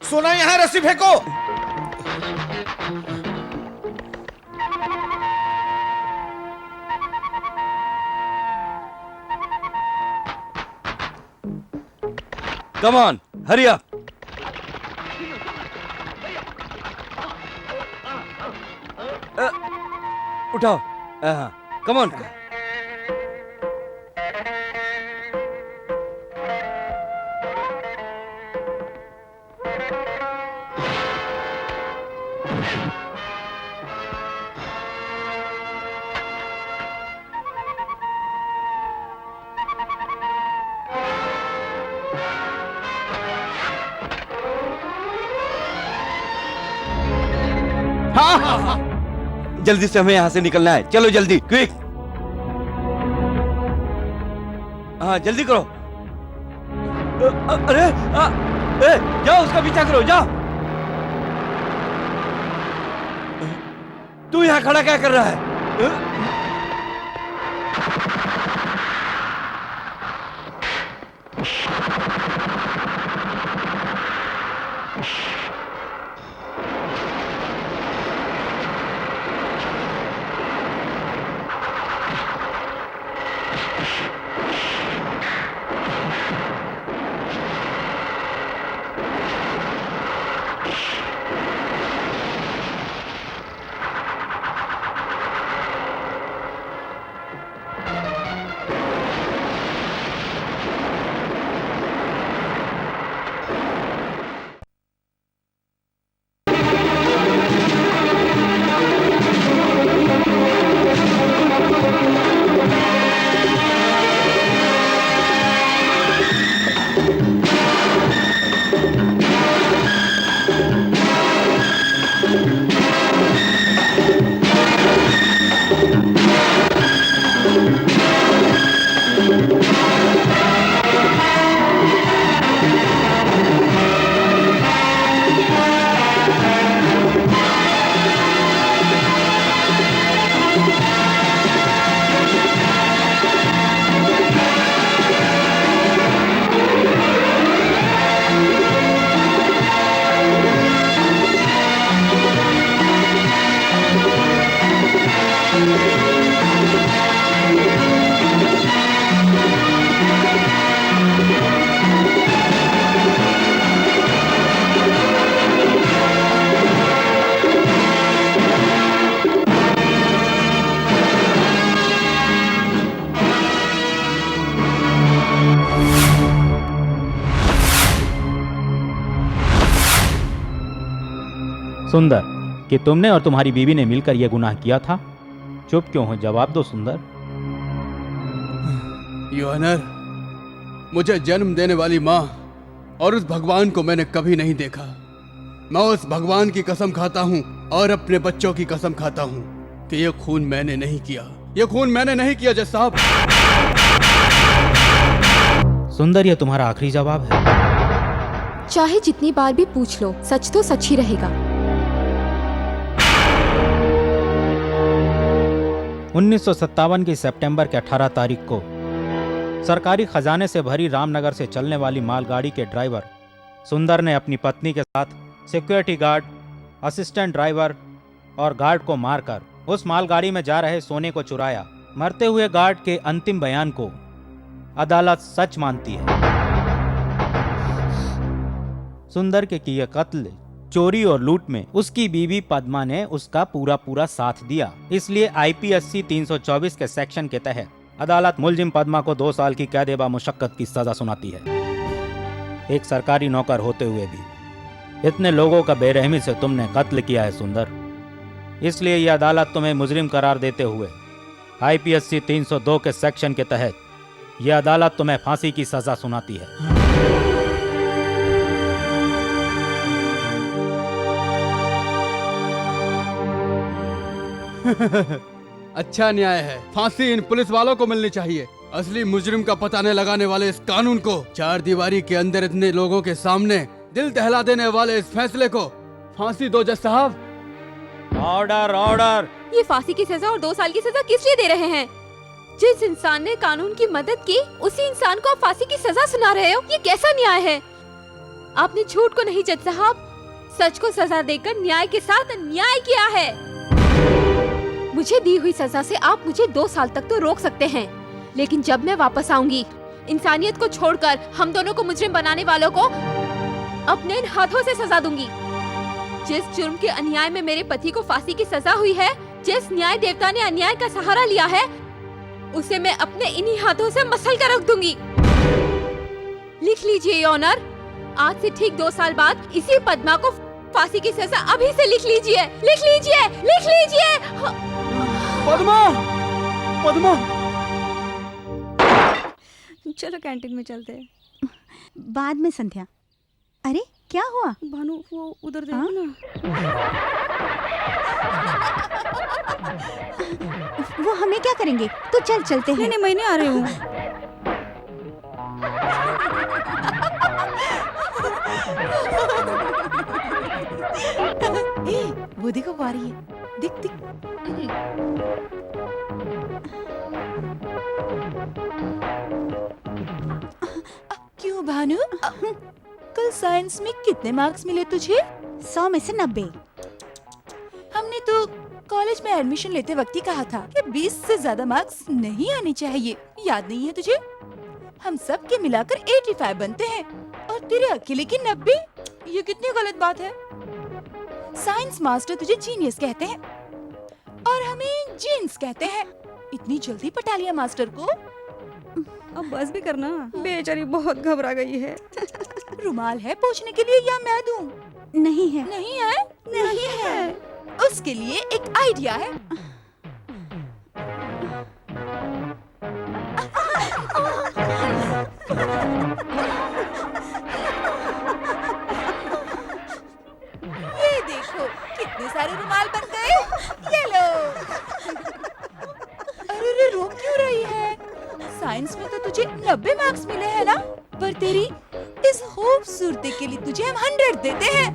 सोना यहाँ रस्सी फेंको। Come on, hurry up. उठाओ। Come on. जल्दी से हमें यहाँ से निकलना है। चलो जल्दी, क्विक। हाँ जल्दी करो। अरे जाओ, उसका पीछा करो, जाओ। तू यहाँ खड़ा क्या कर रहा है? सुंदर, कि तुमने और तुम्हारी बीवी ने मिलकर यह गुनाह किया था? चुप क्यों हो? जवाब दो सुंदर। योर ऑनर, मुझे जन्म देने वाली माँ और उस भगवान को मैंने कभी नहीं देखा। मैं उस भगवान की कसम खाता हूँ और अपने बच्चों की कसम खाता हूँ कि ये खून मैंने नहीं किया। ये खून मैंने नहीं किया जज साहब। सुंदर, यह तुम्हारा आखिरी जवाब है? चाहे जितनी बार भी पूछ लो, सच तो सच ही रहेगा। 1957 की सितंबर के 18 तारीख को सरकारी खजाने से भरी रामनगर से चलने वाली मालगाड़ी के ड्राइवर सुंदर ने अपनी पत्नी के साथ सिक्योरिटी गार्ड, असिस्टेंट ड्राइवर और गार्ड को मारकर उस मालगाड़ी में जा रहे सोने को चुराया। मरते हुए गार्ड के अंतिम बयान को अदालत सच मानती है। सुंदर के किए कत्ल, चोरी और लूट में उसकी बीवी पद्मा ने उसका पूरा साथ दिया। इसलिए आईपीसी 324 के सेक्शन के तहत अदालत मुलजिम पद्मा को 2 साल की कैद-ए-मुशक्कत की सजा सुनाती है। एक सरकारी नौकर होते हुए भी इतने लोगों का बेरहमी से तुमने कत्ल किया है सुंदर। इसलिए यह अदालत तुम्हें मुजरिम करार देते हुए आईपीसी 302 के सेक्शन के तहत यह अदालत तुम्हें फांसी की सजा सुनाती है। अच्छा न्याय है। फांसी इन पुलिस वालों को मिलनी चाहिए। असली मुजरिम का पता न लगाने वाले इस कानून को, 4 दीवारी के अंदर इतने लोगों के सामने दिल दहला देने वाले इस फैसले को फांसी दो जज साहब। Order order. ये फांसी की सजा और 2 साल की सजा किस लिए दे रहे हैं? जिस इंसान ने कानून की मदद की, उसी इंसान को आप फांसी की सजा सुना रहे हो। ये कैसा न्याय है? आपने झूठ को नहीं जज साहब, सच को सजा देकर न्याय के साथ अन्याय किया है। मुझे दी हुई सजा से आप मुझे 2 साल तक तो रोक सकते हैं, लेकिन जब मैं वापस आऊंगी, इंसानियत को छोड़कर हम दोनों को मुजरिम बनाने वालों को अपने इन हाथों से सजा दूंगी। जिस जुर्म के अन्याय में मेरे पति को फांसी की सजा हुई है, जिस न्याय देवता ने अन्याय का सहारा लिया है, उसे मैं अपने इन्हीं हाथों से मसल कर रख दूंगी। लिख लीजिए योर ऑनर, आज से ठीक 2 साल बाद इसी पद्मा को फांसी की सजा अभी से लिख लीजिए, लिख लीजिए, लिख लीजिए। पद्मा, पद्मा। चलो कैंटीन में चलते हैं। बाद में संध्या। अरे क्या हुआ भानु, वो उधर देखो ना। वो हमें क्या करेंगे? तो चल चलते हैं। नहीं, मैं नहीं आ रही हूँ। वो देखो वो आ रही है, दिख दिख। क्यों भानु, कल साइंस में कितने मार्क्स मिले तुझे? 100 में से 90। हमने तो कॉलेज में एडमिशन लेते वक्त ही कहा था कि 20 से ज्यादा मार्क्स नहीं आने चाहिए। याद नहीं है तुझे? हम सब के मिलाकर 85 बनते हैं और तेरे अकेले की 90। ये कितनी गलत बात है। साइंस मास्टर तुझे जीनियस कहते हैं और हमें जीन्स कहते हैं। इतनी जल्दी पटा लिया मास्टर को। अब बस भी करना, बेचारी बहुत घबरा गई है। रुमाल है पोंछने के लिए या मैं दूं? नहीं है। नहीं है? नहीं है। उसके लिए एक आइडिया है। ये देखो कितने सारे रुमाल बन गए। ये लो। अरे रो क्यों रही है? साइंस में तो तुझे 90 मार्क्स मिले हैं ना, पर तेरी इस खूबसूरती के लिए तुझे हम 100 देते हैं।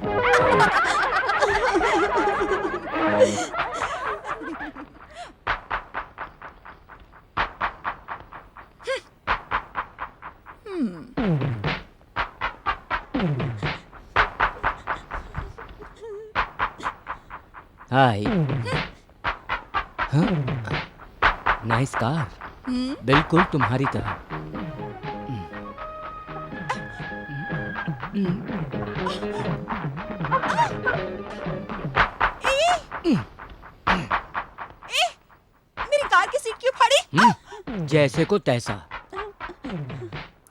हाय। नाइस कार, बिल्कुल तुम्हारी तरह। मेरी कार की सीट क्यों फाड़ी? जैसे को तैसा।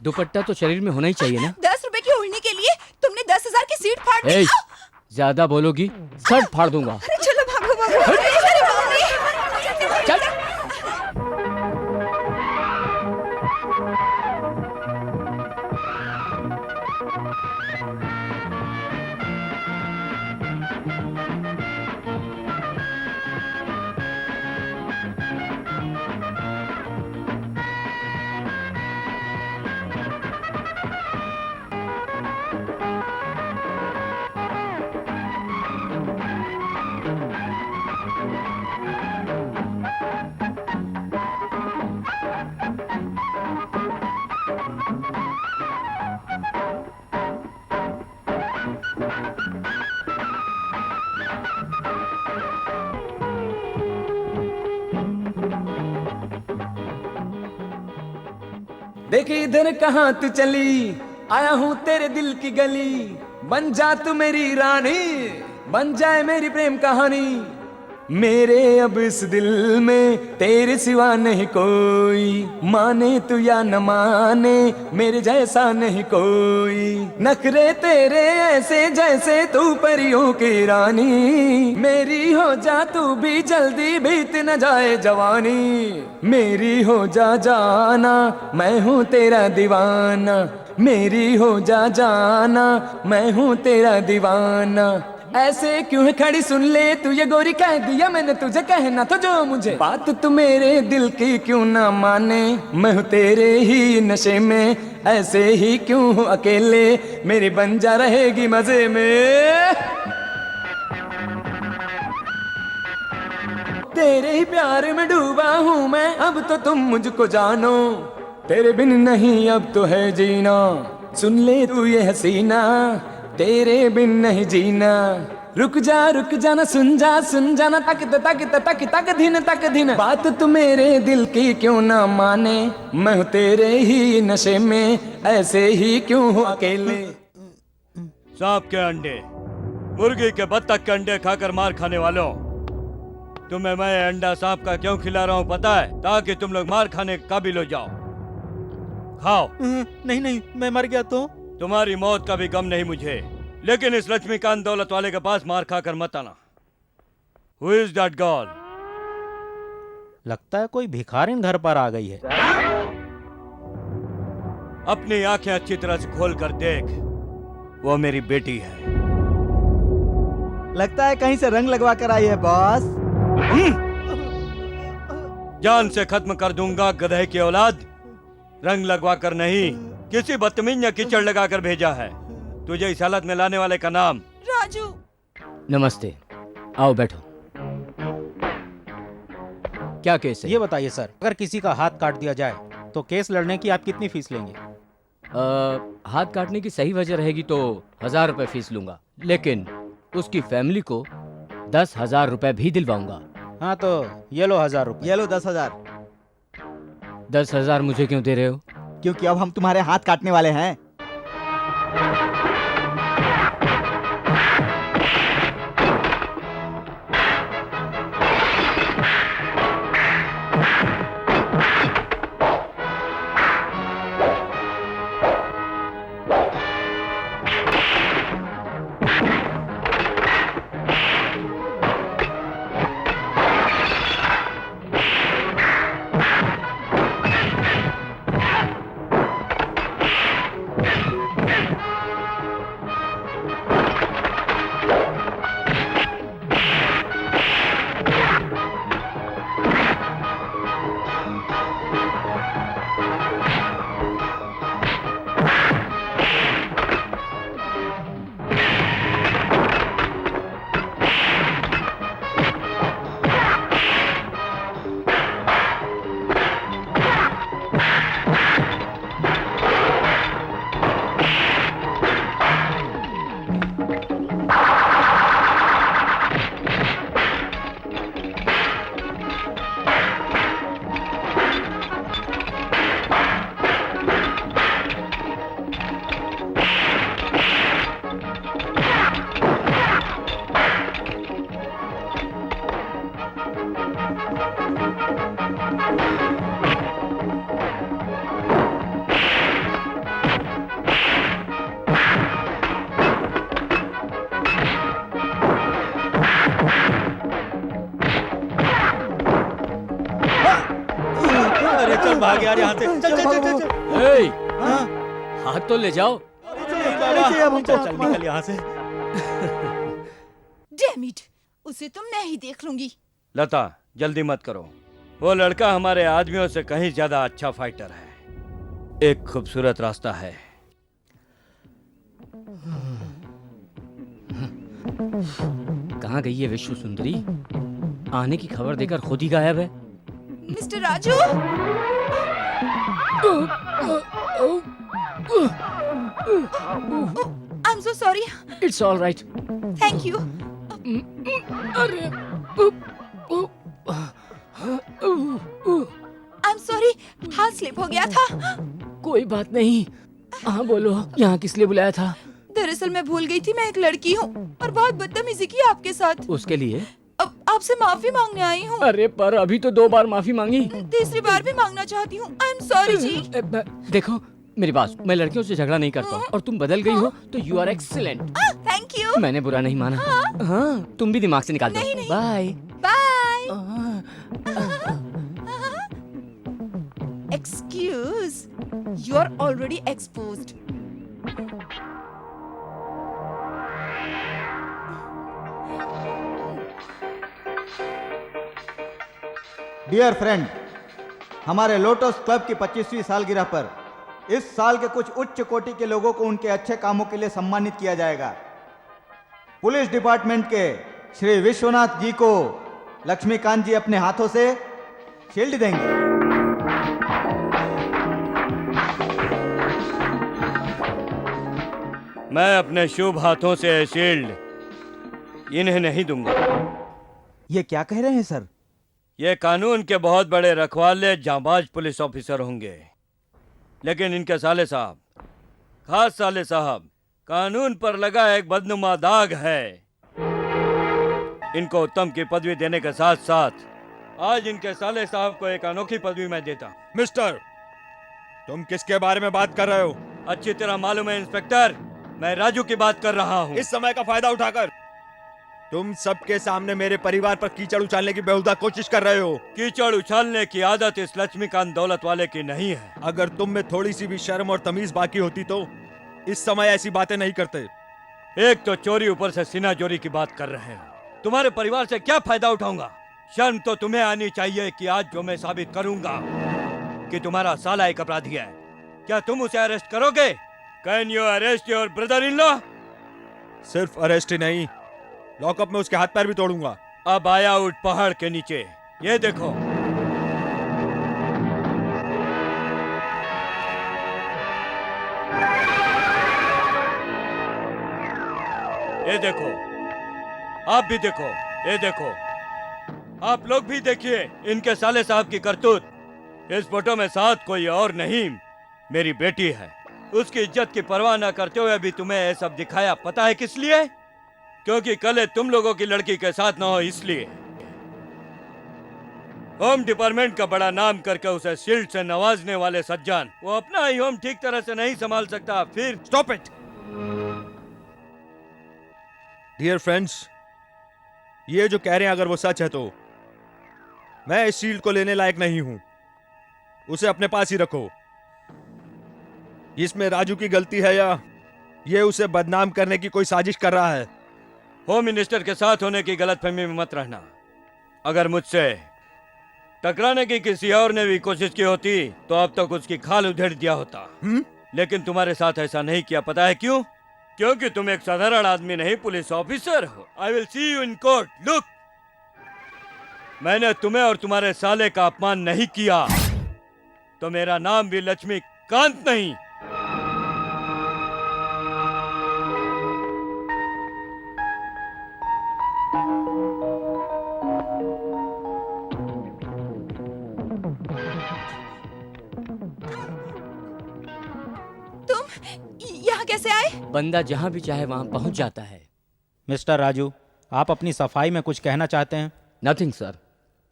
दुपट्टा तो शरीर में होना ही चाहिए ना। 10 रुपए की उड़ने के लिए तुमने 10,000 की सीट फाड़ दी। ज्यादा बोलोगी शर्ट फाड़ दूंगा। अरे चलो भागो भागो। अरे भागो नहीं। चल। देख इधर कहाँ तू चली, आया हूँ तेरे दिल की गली। बन जा तू मेरी रानी, बन जाए मेरी प्रेम कहानी। मेरे अब इस दिल में तेरे सिवा नहीं कोई, माने तू या न माने मेरे जैसा नहीं कोई। नखरे तेरे ऐसे जैसे तू परियों की रानी। मेरी हो जा तू भी जल्दी, बीत न जाए जवानी। मेरी हो जा जाना, मैं हूँ तेरा दीवाना। मेरी हो जा जाना, मैं हूँ तेरा दीवाना। ऐसे क्यों है खड़ी, सुन ले तू ये गोरी, कह दिया मैंने तुझे, कहना तो जो मुझे। बात तू मेरे दिल की क्यों ना माने, मैं हूँ तेरे ही नशे में। ऐसे ही क्यों हूँ अकेले, मेरी बन जा रहेगी मजे में। तेरे ही प्यार में डूबा हूँ मैं, अब तो तुम मुझको जानो। तेरे बिन नहीं अब तो है जीना, सुन ले तू ये हसीना, तेरे बिन नहीं जीना। रुक जा ना, सुन जा ना, तक धिन बात तू मेरे दिल की क्यों ना माने। मैं हूँ तेरे ही नशे में, ऐसे ही क्यों हूँ अकेले। सांप के अंडे, मुर्गी के, बत्तख के अंडे खाकर मार खाने वालों, तुम्हें मैं अंडा सांप का क्यों खिला रहा हूँ पता है? ताकि तुम लोग मार खाने के काबिल हो जाओ। खाओ। नहीं, मैं मर गया तो? तुम्हारी मौत का भी गम नहीं मुझे, लेकिन इस लक्ष्मीकांत दौलत वाले के पास मार खाकर मत आना। Who is that girl? लगता है कोई भिखारिन घर पर आ गई है। अपनी आंखें अच्छी तरह से खोल कर देख, वो मेरी बेटी है। लगता है कहीं से रंग लगवा कर आई है बॉस। जान से खत्म कर दूंगा गधे की औलाद। रंग लगवा कर नहीं, किसी बदतमीज ने कीचड़ लगाकर भेजा है। तुझे इस हालत में लाने वाले का नाम? राजू। नमस्ते, आओ बैठो। क्या केस है? ये बताइए सर, अगर किसी का हाथ काट दिया जाए तो केस लड़ने की आप कितनी फीस लेंगे? हाथ काटने की सही वजह रहेगी तो 1000 रुपए फीस लूंगा, लेकिन उसकी फैमिली को 10,000 रुपए भी दिलवाऊंगा। हाँ तो ये लो 1000 रुपए। ये लो 10,000। 10,000 मुझे क्यों दे रहे हो? क्योंकि अब हम तुम्हारे हाथ काटने वाले हैं। भाग यार यहाँ से। चल। ए, हाथ तो ले जाओ। चल निकल यहाँ से। डैम इट, उसे तो मैं ही देख लूंगी। लता जल्दी मत करो, वो लड़का हमारे आदमियों से कहीं ज्यादा अच्छा फाइटर है। एक खूबसूरत रास्ता है। कहाँ गई है विश्व सुंदरी? आने की खबर देकर खुद ही गायब है। Mister Raju, I am so sorry. It's all right. Thank you. अरे आई एम सॉरी, हाथ स्लिप हो गया था। कोई बात नहीं। हाँ बोलो, यहाँ किस लिए बुलाया था? दरअसल मैं भूल गई थी मैं एक लड़की हूँ और बहुत बदतमीजी की आपके साथ। उसके लिए अब आपसे माफी मांगने आई हूँ। अरे पर अभी तो 2 बार माफी मांगी। तीसरी बार भी मांगना चाहती हूँ। आई एम सॉरी जी। देखो मेरी बात, मैं लड़कियों से झगड़ा नहीं करता और तुम बदल गई हो तो you are excellent. Thank you. मैंने बुरा नहीं माना। हाँ, तुम भी दिमाग से निकाल दो। Bye bye. Excuse, you are already exposed. Dear friend, हमारे लोटस क्लब की 25वीं सालगिरह पर इस साल के कुछ उच्च कोटि के लोगों को उनके अच्छे कामों के लिए सम्मानित किया जाएगा। पुलिस डिपार्टमेंट के श्री विश्वनाथ जी को लक्ष्मीकांत जी अपने हाथों से शील्ड देंगे। मैं अपने शुभ हाथों से ये शील्ड इन्हें नहीं दूंगा। ये क्या कह रहे हैं सर? ये कानून के बहुत बड़े रखवाले जांबाज पुलिस ऑफिसर होंगे, लेकिन इनके साले साहब, खास साले साहब, कानून पर लगा एक बदनुमा दाग है। इनको उत्तम की पदवी देने के साथ साथ आज इनके साले साहब को एक अनोखी पदवी मैं देता। मिस्टर, तुम किसके बारे में बात कर रहे हो? अच्छी तरह मालूम है इंस्पेक्टर, मैं राजू की बात कर रहा हूँ। इस समय का फायदा उठाकर तुम सबके सामने मेरे परिवार पर कीचड़ उछालने की बेहुदा कोशिश कर रहे हो। कीचड़ उछालने की आदत इस लक्ष्मीकांत दौलत वाले की नहीं है। अगर तुम में थोड़ी सी भी शर्म और तमीज बाकी होती तो इस समय ऐसी बातें नहीं करते। एक तो चोरी, ऊपर से सीना चोरी की बात कर रहे हो। तुम्हारे परिवार से क्या फायदा उठाऊंगा? शर्म तो तुम्हें आनी चाहिए कि आज जो मैं साबित करूंगा कि तुम्हारा साला एक अपराधी है, क्या तुम उसे अरेस्ट करोगे? Can you arrest your brother in law? सिर्फ अरेस्ट ही नहीं, लॉकअप में उसके हाथ पैर भी तोड़ूंगा। अब आया उठ पहाड़ के नीचे, ये देखो। ये देखो, आप भी देखो, ये देखो, आप लोग भी देखिए इनके साले साहब की करतूत। इस फोटो में साथ कोई और नहीं, मेरी बेटी है। उसकी इज्जत की परवाह न करते हुए भी तुम्हें ये सब दिखाया, पता है किस लिए? क्योंकि कल तुम लोगों की लड़की के साथ ना हो, इसलिए। होम डिपार्टमेंट का बड़ा नाम करके उसे शील्ड से नवाजने वाले सज्जान, वो अपना ही होम ठीक तरह से नहीं संभाल सकता, फिर स्टॉप इट डियर फ्रेंड्स, ये जो कह रहे हैं अगर वो सच है तो मैं इस शील्ड को लेने लायक नहीं हूं। उसे अपने पास ही रखो। इसमें राजू की गलती है या ये उसे बदनाम करने की कोई साजिश कर रहा है? होम मिनिस्टर के साथ होने की गलतफहमी में मत रहना। अगर मुझसे टकराने की किसी और ने भी कोशिश की होती तो अब तक उसकी खाल उधेड़ दिया होता। लेकिन तुम्हारे साथ ऐसा नहीं किया, पता है क्यों? क्योंकि तुम एक साधारण आदमी नहीं, पुलिस ऑफिसर हो। I will see you in court. Look, मैंने तुम्हें और तुम्हारे साले का अपमान नहीं किया तो मेरा नाम भी लक्ष्मीकांत नहीं। यहाँ कैसे आए? बंदा जहाँ भी चाहे वहाँ पहुँच जाता है। मिस्टर राजू, आप अपनी सफाई में कुछ कहना चाहते हैं? नथिंग सर,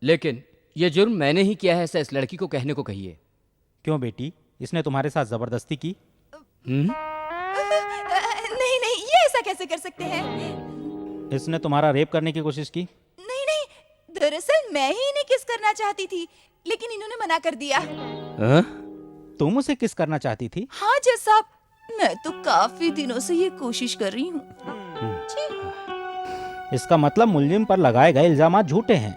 लेकिन ये जुर्म मैंने ही किया है, ऐसा इस लड़की को कहने को कहिए। क्यों बेटी, इसने तुम्हारे साथ जबरदस्ती की? नहीं नहीं, ये ऐसा कैसे कर सकते हैं? इसने तुम्हारा रेप करने की कोशिश की? नहीं नहीं, दरअसल मैं ही इन्हें किस करना चाहती थी, लेकिन इन्होंने मना कर दिया। तुम उसे किस करना चाहती थी? हाँ जज साहब, मैं तो काफी दिनों से ये कोशिश कर रही हूँ। इसका मतलब मुलजिम पर लगाए गए इल्जामात झूठे हैं।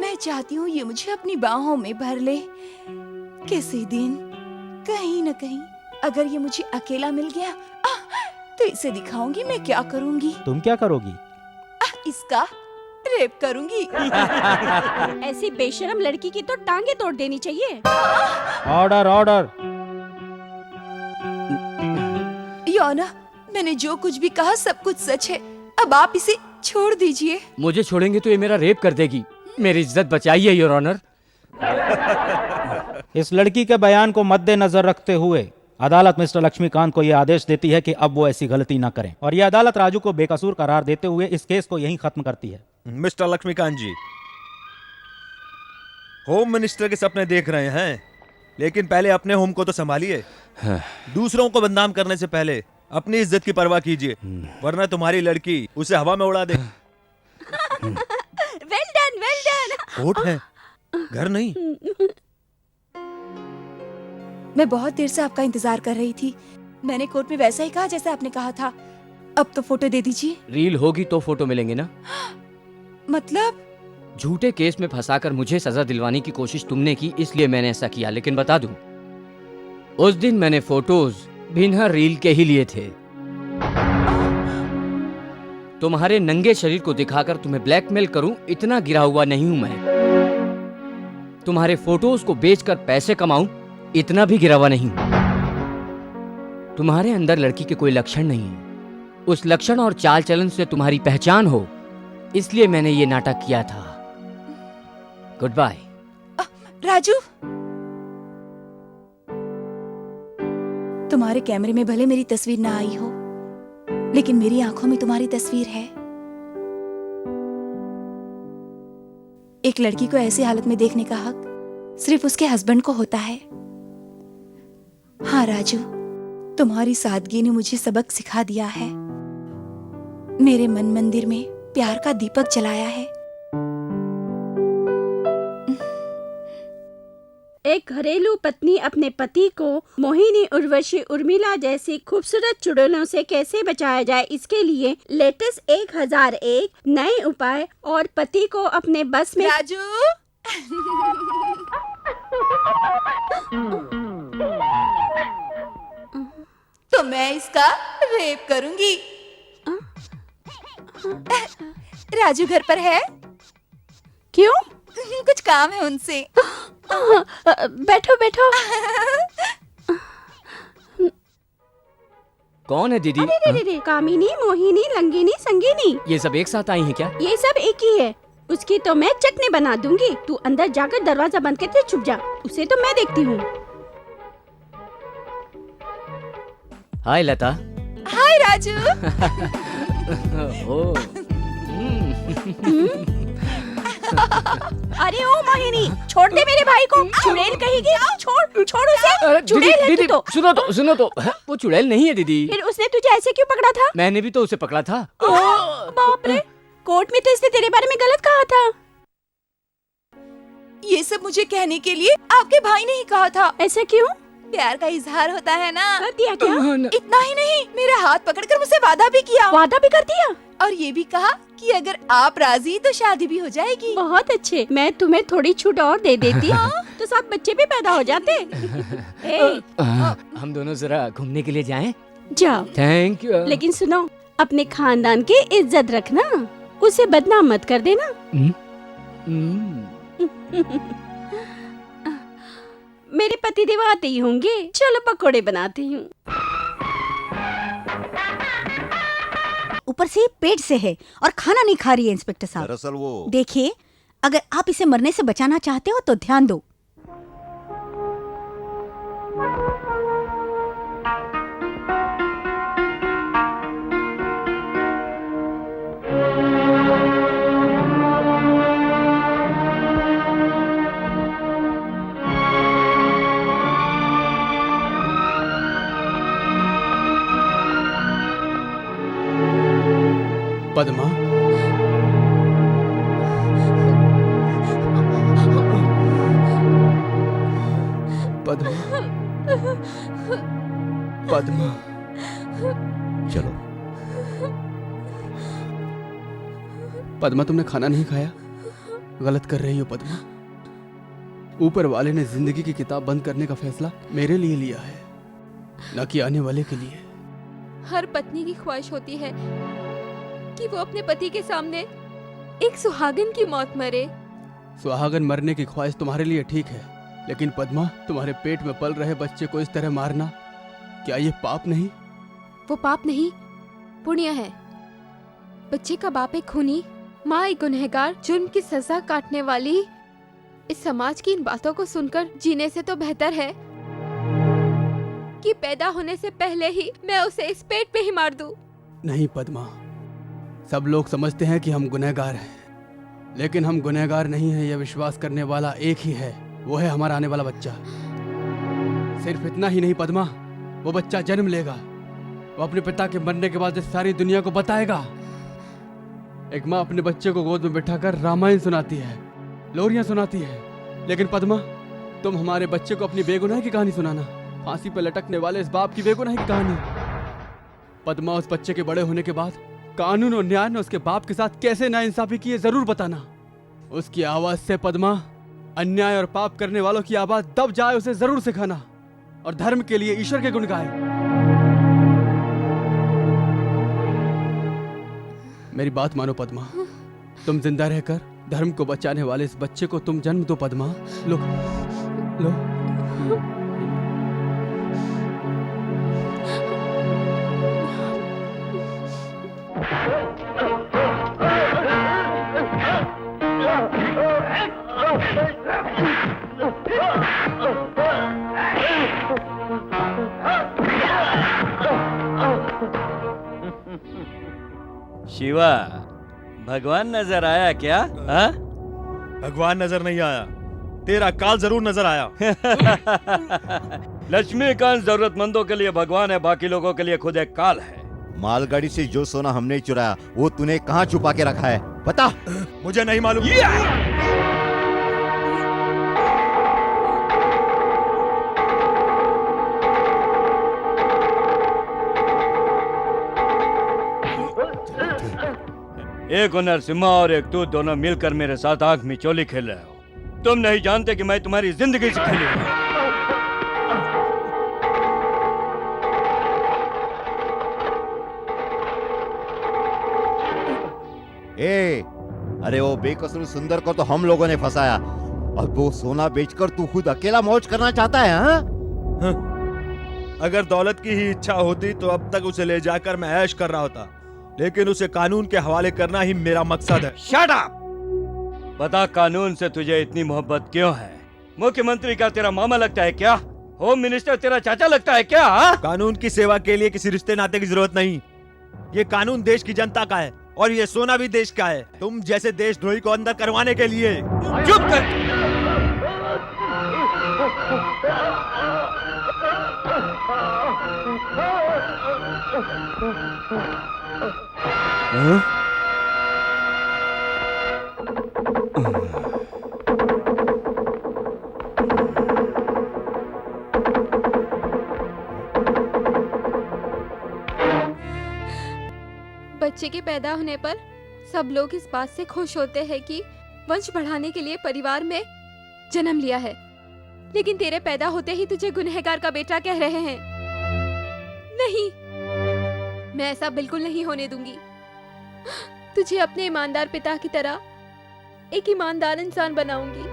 मैं चाहती हूँ ये मुझे अपनी बाहों में भर ले। किसी दिन कहीं न कहीं अगर ये मुझे अकेला मिल गया तो इसे दिखाऊंगी मैं क्या करूंगी। तुम क्या करोगी? इसका रेप करूंगी। ऐसी बेशरम लड़की की तो टांगे तोड़ देनी चाहिए। Order order. योना, मैंने जो कुछ भी कहा सब कुछ सच है, अब आप इसे छोड़ दीजिए। मुझे छोड़ेंगे तो ये मेरा रेप कर देगी। मेरी इज्जत बचाइए योर ऑनर। इस लड़की के बयान को मद्देनजर रखते हुए अदालत मिस्टर लक्ष्मीकांत को यह आदेश देती है कि अब वो ऐसी गलती न करें, और यह अदालत राजू को बेकसूर करार देते हुए इस केस को यहीं खत्म करती है। मिस्टर लक्ष्मीकांत जी, होम मिनिस्टर के सपने देख रहे हैं, लेकिन पहले अपने होम को तो संभालिए। दूसरों को बदनाम करने से पहले अपनी इज्जत की परवाह कीजिए, वरना तुम्हारी लड़की उसे हवा में उड़ा दे। Well done, well done. Court है, घर नहीं। मैं बहुत देर से आपका इंतजार कर रही थी। मैंने कोर्ट में वैसा ही कहा जैसा आपने कहा था। अब तो फोटो दे दीजिए। रील होगी तो फोटो मिलेंगे ना? मतलब? झूठे केस में फंसाकर मुझे सजा दिलवाने की कोशिश तुमने की, इसलिए मैंने ऐसा किया। लेकिन बता दूं, उस दिन मैंने फोटोज बिना रील के ही लिए थे। तुम्हारे नंगे शरीर को दिखाकर तुम्हें ब्लैकमेल करूं, इतना गिरा हुआ नहीं हूं मैं। तुम्हारे फोटोज को बेचकर पैसे कमाऊं, इतना भी गिरा हुआ नहीं हूं। तुम्हारे अंदर लड़की के कोई लक्षण नहीं है। उस लक्षण और चाल चलन से तुम्हारी पहचान हो, इसलिए मैंने ये नाटक किया था। Good bye. राजू, तुम्हारे कैमरे में भले मेरी तस्वीर ना आई हो, लेकिन मेरी आंखों में तुम्हारी तस्वीर है। एक लड़की को ऐसी हालत में देखने का हक सिर्फ उसके हस्बैंड को होता है। हाँ राजू, तुम्हारी सादगी ने मुझे सबक सिखा दिया है, मेरे मन मंदिर में प्यार का दीपक जलाया है। एक घरेलू पत्नी अपने पति को मोहिनी, उर्वशी, उर्मिला जैसी खूबसूरत चुड़ैलों से कैसे बचाया जाए, इसके लिए लेटेस्ट 1001 नए उपाय और पति को अपने बस में। राजू तो मैं इसका रेप करूंगी। राजू घर पर है? क्यों? कुछ काम है उनसे। बैठो बैठो। कौन है दीदी? अरे कामिनी, मोहिनी, लंगिनी, संगिनी, ये सब एक साथ आई हैं क्या? ये सब एक ही है। उसकी तो मैं चटनी बना दूंगी। तू अंदर जाकर दरवाजा बंद करके छुप जा, उसे तो मैं देखती हूँ। हाय लता। हाय राजू। ओ, अरे ओ मोहिनी, छोड़ दे मेरे भाई को, चुड़ैल कहेगी। छोड़ छोड़ उसे, चुड़ैल है दीदी, तू तो। सुनो तो, वो चुड़ैल नहीं है दीदी। फिर उसने तुझे ऐसे क्यों पकड़ा था? मैंने भी तो उसे पकड़ा था। बाप रे, कोर्ट में तो इसने तेरे बारे में गलत कहा था। ये सब मुझे कहने के लिए आपके भाई ने ही कहा था। ऐसा क्यों? प्यार का इजहार होता है ना। कर दिया क्या? इतना ही नहीं, मेरा हाथ पकड़कर मुझसे वादा भी किया। वादा भी कर दिया? और ये भी कहा कि अगर आप राजी तो शादी भी हो जाएगी। बहुत अच्छे, मैं तुम्हें थोड़ी छूट और दे देती तो सब बच्चे भी पैदा हो जाते। हम दोनों जरा घूमने के लिए जाएं? जाओ। Thank you. लेकिन सुनो, अपने खानदान की इज्जत रखना, उसे बदनाम मत कर देना। मेरे पति देव आते ही होंगे, चलो पकोड़े बनाती हूँ। ऊपर से पेट से है और खाना नहीं खा रही है इंस्पेक्टर साहब। दरअसल वो देखिए, अगर आप इसे मरने से बचाना चाहते हो तो ध्यान दो। पद्मा, पद्मा, पद्मा, चलो। पद्मा, तुमने खाना नहीं खाया? गलत कर रही हो पद्मा। ऊपर वाले ने जिंदगी की किताब बंद करने का फैसला मेरे लिए लिया है, न कि आने वाले के लिए। हर पत्नी की ख्वाहिश होती है कि वो अपने पति के सामने एक सुहागन की मौत मरे। सुहागन मरने की ख्वाहिश तुम्हारे लिए ठीक है, लेकिन पद्मा, तुम्हारे पेट में पल रहे बच्चे को इस तरह मारना, क्या ये पाप नहीं? वो पाप नहीं, पुण्य है। बच्चे का बाप एक खूनी, माँ एक गुनहगार, जुर्म की सजा काटने वाली। इस समाज की इन बातों को सुनकर जीने से तो बेहतर है कि पैदा होने से पहले ही मैं उसे इस पेट पे ही मार दूं। नहीं पद्मा, सब लोग समझते हैं कि हम गुनहगार हैं, लेकिन हम गुनहगार नहीं हैं, यह विश्वास करने वाला एक ही है, वो है हमारा आने वाला बच्चा। सिर्फ इतना ही नहीं पद्मा, वो बच्चा जन्म लेगा, वो अपने पिता के मरने के बाद इस सारी दुनिया को बताएगा। एक माँ अपने बच्चे को गोद में बिठाकर रामायण सुनाती है, लोरियां सुनाती है, लेकिन पद्मा, तुम हमारे बच्चे को अपनी बेगुनाही की कहानी सुनाना, फांसी पर लटकने वाले इस बाप की बेगुनाही की कहानी। पद्मा, उस बच्चे के बड़े होने के बाद कानून और न्याय ने उसके बाप के साथ कैसे नाइंसाफी की है जरूर बताना। उसकी आवाज से पद्मा, अन्याय और पाप करने वालों की आवाज दब जाए उसे जरूर सिखाना, और धर्म के लिए ईश्वर के गुण गाए। मेरी बात मानो पद्मा, तुम जिंदा रहकर धर्म को बचाने वाले इस बच्चे को तुम जन्म दो पद्मा। लो लो। शिवा, भगवान नजर आया क्या? हाँ? भगवान नजर नहीं आया, तेरा काल जरूर नजर आया। लक्ष्मीकांत जरूरतमंदों के लिए भगवान है, बाकी लोगों के लिए खुद एक काल है। मालगाड़ी से जो सोना हमने चुराया वो तूने कहाँ छुपा के रखा है बता। मुझे नहीं मालूम। एक नरसिम्हा और एक तू दोनों मिलकर मेरे साथ आंख में चोली खेल रहे हो। तुम नहीं जानते कि मैं तुम्हारी जिंदगी से खेली हूं। अरे वो बेकसूर सुंदर को तो हम लोगों ने फंसाया, अब वो सोना बेचकर तू खुद अकेला मौज करना चाहता है? हाँ? अगर दौलत की ही इच्छा होती तो अब तक उसे ले जाकर मैं ऐश कर रहा होता, लेकिन उसे कानून के हवाले करना ही मेरा मकसद है। Shut up! बता, कानून से तुझे इतनी मोहब्बत क्यों है? मुख्यमंत्री का तेरा मामा लगता है क्या? होम मिनिस्टर तेरा चाचा लगता है क्या? हा? कानून की सेवा के लिए किसी रिश्ते नाते की जरूरत नहीं। ये कानून देश की जनता का है और ये सोना भी देश का है, तुम जैसे देशद्रोही को अंदर करवाने के लिए। चुप कर! बच्चे के पैदा होने पर सब लोग इस बात से खुश होते हैं कि वंश बढ़ाने के लिए परिवार में जन्म लिया है, लेकिन तेरे पैदा होते ही तुझे गुनहगार का बेटा कह रहे हैं। नहीं, मैं ऐसा बिल्कुल नहीं होने दूंगी। तुझे अपने ईमानदार पिता की तरह एक ईमानदार इंसान बनाऊंगी।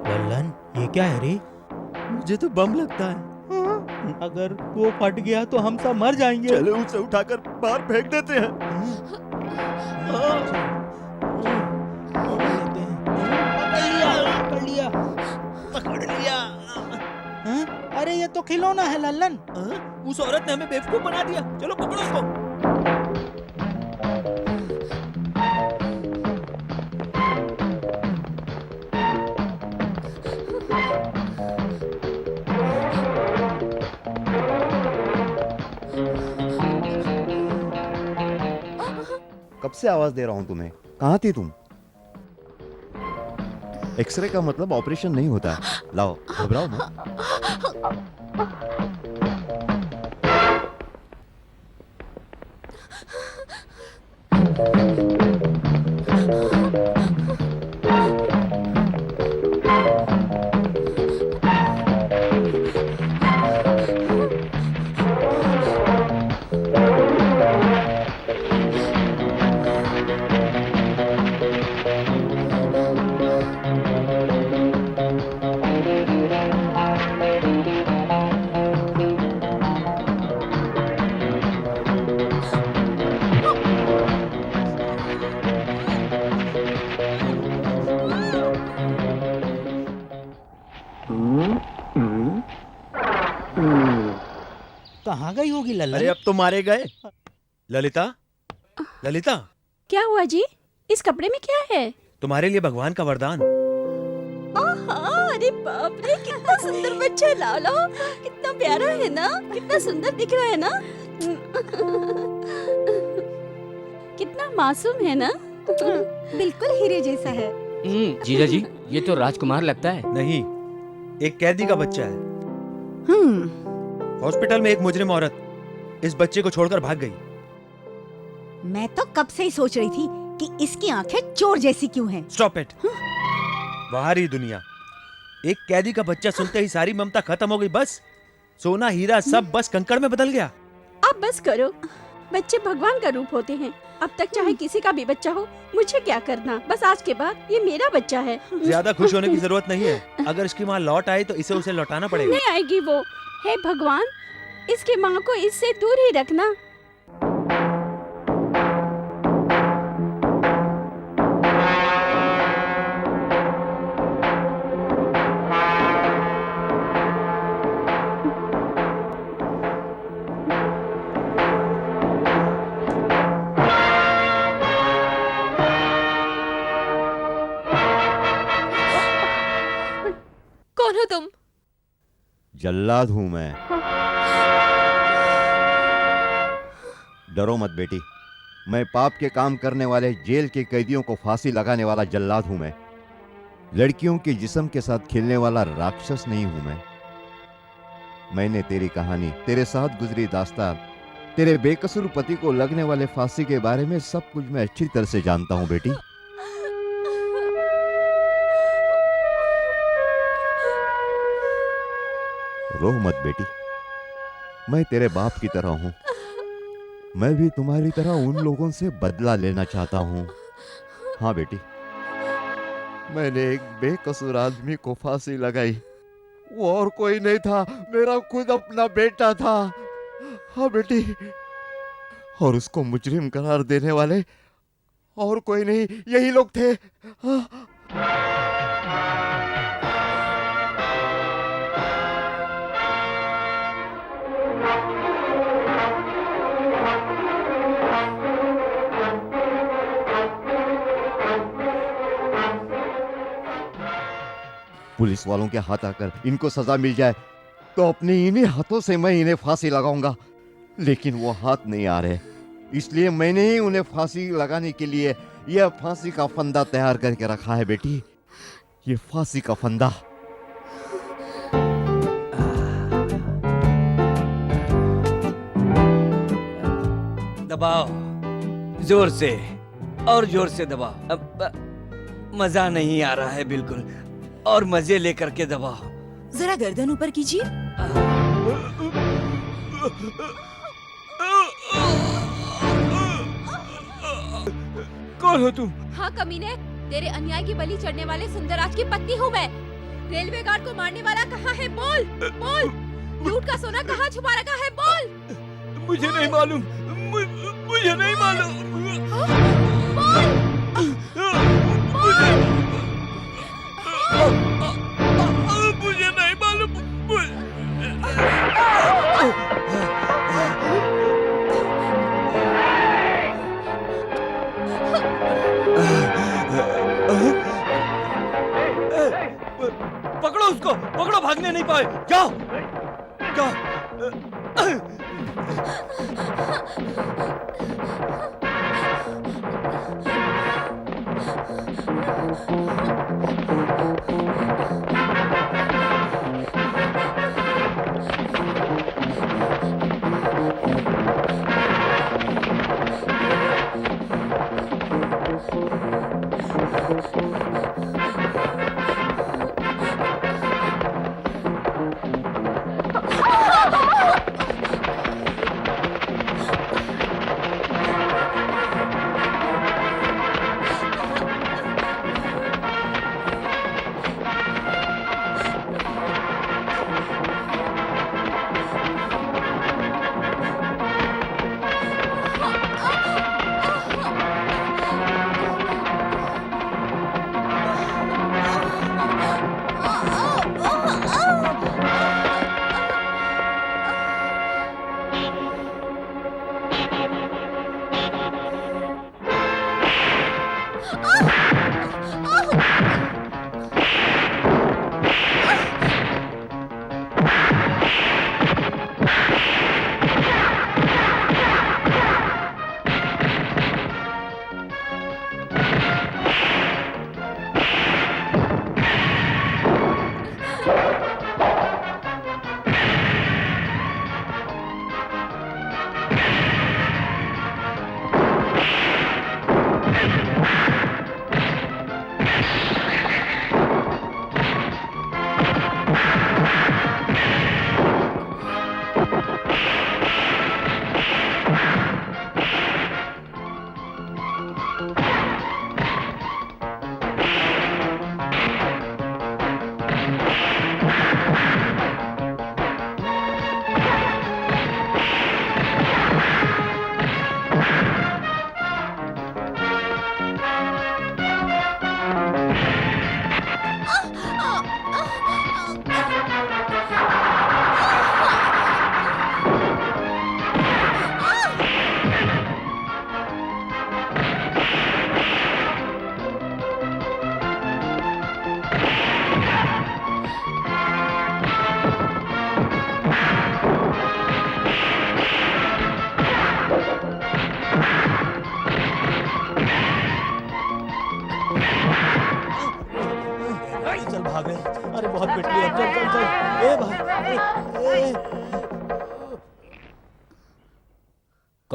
लल्लन, ये क्या है रे? मुझे तो बम लगता है। अगर वो फट गया तो हम सब मर जाएंगे। चलो उसे उठाकर बाहर फेंक देते हैं। पकड़ लिया। अरे ये तो खिलौना है लल्लन। उस औरत ने हमें बेवकूफ बना दिया। चलो पकड़ो उसको। कब से आवाज दे रहा हूं तुम्हें, कहाँ थी तुम? एक्सरे का मतलब ऑपरेशन नहीं होता। लाओ, घबराओ मत। कहाँ गई होगी लल्लन? अरे अब तो मारे गए। ललिता, ललिता, क्या हुआ जी? इस कपड़े में क्या है? तुम्हारे लिए भगवान का वरदान। अरे बाप रे, कितना सुंदर बच्चा है लाला, कितना प्यारा है ना, कितना सुंदर दिख रहा है ना, कितना मासूम है ना, बिल्कुल हीरे जैसा है। जीजा जी, ये तो राजकुमार लगता है। नहीं, एक कैदी का बच्चा है। हॉस्पिटल में एक मुजरिम औरत इस बच्चे को छोड़कर भाग गई। मैं तो कब से ही सोच रही थी कि इसकी आंखें चोर जैसी क्यों हैं। Stop it. बाहरी दुनिया, एक कैदी का बच्चा सुनते ही सारी ममता खत्म हो गई। बस सोना हीरा सब बस कंकड़ में बदल गया। आप बस करो, बच्चे भगवान का रूप होते हैं। अब तक चाहे किसी का भी बच्चा हो, मुझे क्या करना, बस आज के बाद ये मेरा बच्चा है। ज्यादा खुश होने की जरूरत नहीं है। अगर इसकी माँ लौट आई तो इसे उसे लौटाना पड़ेगा। नहीं आएगी वो। हे भगवान, इसकी माँ को इससे दूर ही रखना। कौन हो तुम? जल्लाद हूं मैं। डरो मत बेटी, मैं पाप के काम करने वाले जेल के कैदियों को फांसी लगाने वाला जल्लाद हूं मैं। लड़कियों के जिस्म के साथ खेलने वाला राक्षस नहीं हूं मैं। मैंने तेरी कहानी, तेरे साथ गुजरी दास्तान, तेरे बेकसूर पति को लगने वाले फांसी के बारे में सब कुछ मैं अच्छी तरह से जानता हूं बेटी। रो मत बेटी, मैं तेरे बाप की तरह हूं। मैं भी तुम्हारी तरह उन लोगों से बदला लेना चाहता हूं। हाँ बेटी, मैंने एक बेकसूर आदमी को फांसी लगाई। वो और कोई नहीं था, मेरा खुद अपना बेटा था। हाँ बेटी, और उसको मुजरिम करार देने वाले और कोई नहीं, यही लोग थे। हाँ। पुलिस वालों के हाथ आकर इनको सजा मिल जाए तो अपने इन्हीं हाथों से मैं इन्हें फांसी लगाऊंगा, लेकिन वो हाथ नहीं आ रहे। इसलिए मैंने ही उन्हें फांसी लगाने के लिए यह फांसी का फंदा तैयार करके रखा है बेटी। ये फांसी का फंदा। दबाओ, जोर से और जोर से दबाओ। अब मजा नहीं आ रहा है बिल्कुल, और मजे लेकर के दबाओ। जरा गर्दन ऊपर कीजिए। कौन हो तुम? हाँ कमीने, तेरे अन्याय की बलि चढ़ने वाले सुंदरराज की पत्नी हूँ मैं। रेलवे गार्ड को मारने वाला कहाँ है? बोल बोल। लूट का सोना कहाँ छुपा रखा है? बोल। मुझे नहीं मालूम, मुझे नहीं मालूम। मुझे नहीं मालूम। पकड़ो उसको, पकड़ो, भागने नहीं पाए। जाओ जाओ।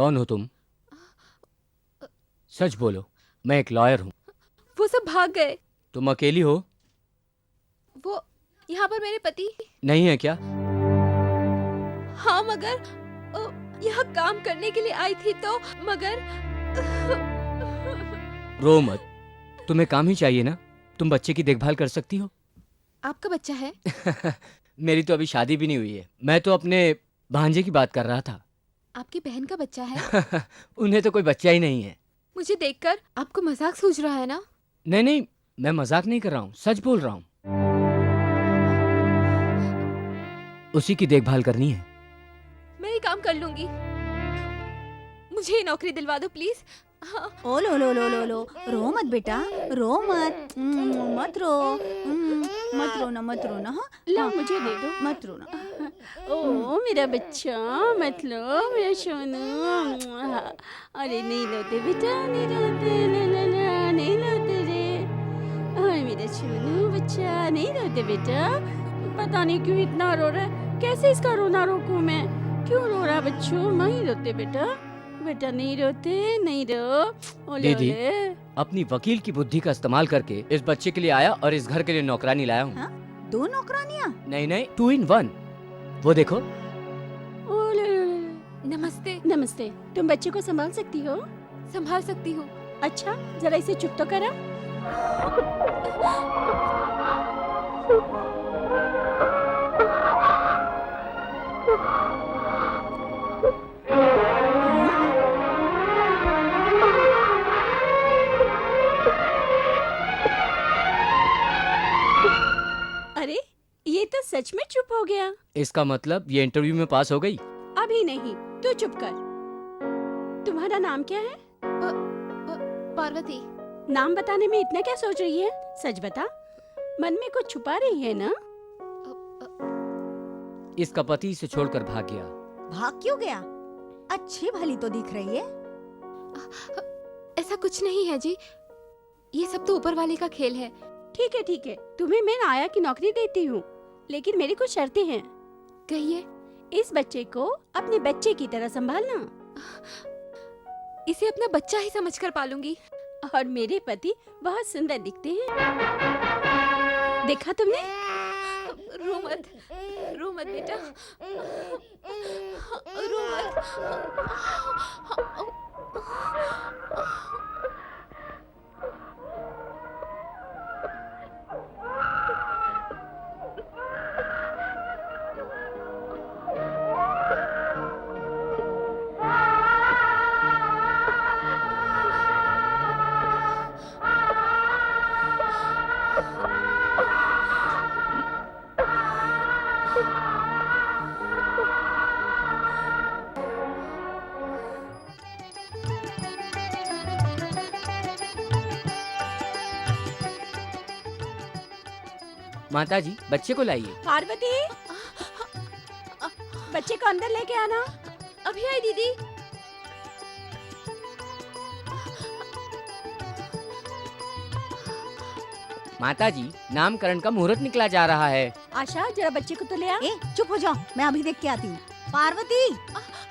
कौन हो तुम? सच बोलो, मैं एक लॉयर हूँ। वो सब भाग गए। तुम अकेली हो? वो यहाँ पर मेरे पति नहीं है क्या? हाँ, मगर यहाँ काम करने के लिए आई थी तो मगर रो मत, तुम्हें काम ही चाहिए ना? तुम बच्चे की देखभाल कर सकती हो? आपका बच्चा है? मेरी तो अभी शादी भी नहीं हुई है। मैं तो अपने भांजे की बात कर रहा था। आपकी बहन का बच्चा है? उन्हें तो कोई बच्चा ही नहीं है। मुझे देखकर आपको मजाक सूझ रहा है ना? नहीं नहीं, मैं मजाक नहीं कर रहा हूँ, सच बोल रहा हूँ। उसी की देखभाल करनी है। मैं ये काम कर लूंगी। मुझे ये नौकरी दिलवा दो प्लीज। हाँ। ओ लो लो लो लो लो, रो मत बेटा, रो मत, मत रो, मत रोना, मत रोना। हाँ ला मुझे दे दो। मत रोना। ओ मेरा बच्चा, मत लो मेरा सोनू। अरे नहीं रोते बेटा, नहीं रोते, ला ला ला, नहीं रोते रे। अरे मेरा सोनू बच्चा, नहीं रोते बेटा। पता नहीं क्यों इतना रो रहा है, कैसे इसका रोना रोकूं मैं? क्यों रो रहा बच्चों? नहीं रोते बेटा, बेटा नहीं रोते, नहीं रो। ओले दीदी, ओले। अपनी वकील की बुद्धि का इस्तेमाल करके इस बच्चे के लिए आया और इस घर के लिए नौकरानी लाया हूँ। हाँ? 2 नौकरानियाँ? नहीं नहीं, 2 in 1। वो देखो। ओले ओले। नमस्ते। नमस्ते। तुम बच्चे को संभाल सकती हो? संभाल सकती हूँ। अच्छा, जरा इसे चुप तो करा। अरे ये तो सच में चुप हो गया। इसका मतलब ये इंटरव्यू में पास हो गई? अभी नहीं, तू चुप कर। तुम्हारा नाम क्या है? पार्वती। नाम बताने में इतना क्या सोच रही है? सच बता, मन में कुछ छुपा रही है ना? इसका पति इसे छोड़कर भाग गया। भाग क्यों गया? अच्छी भली तो दिख रही है। ऐसा कुछ नहीं है जी, ये सब तो ऊपर वाले का खेल है। ठीक है ठीक है, तुम्हें मैं नाया की नौकरी देती हूँ, लेकिन मेरी कुछ शर्तें हैं। कहिए। इस बच्चे को अपने बच्चे की तरह संभालना। इसे अपना बच्चा ही समझकर पालूंगी। और मेरे पति बहुत सुंदर दिखते हैं। देखा तुमने? रो मत, रो मत बेटा, रो मत। माताजी, बच्चे को लाइए। पार्वती, बच्चे को अंदर लेके आना। अभी आई दीदी। माताजी, नामकरण का मुहूर्त निकला जा रहा है। आशा, जरा बच्चे को तो ले आ। ए, चुप हो जाओ, मैं अभी देख के आती हूँ। पार्वती,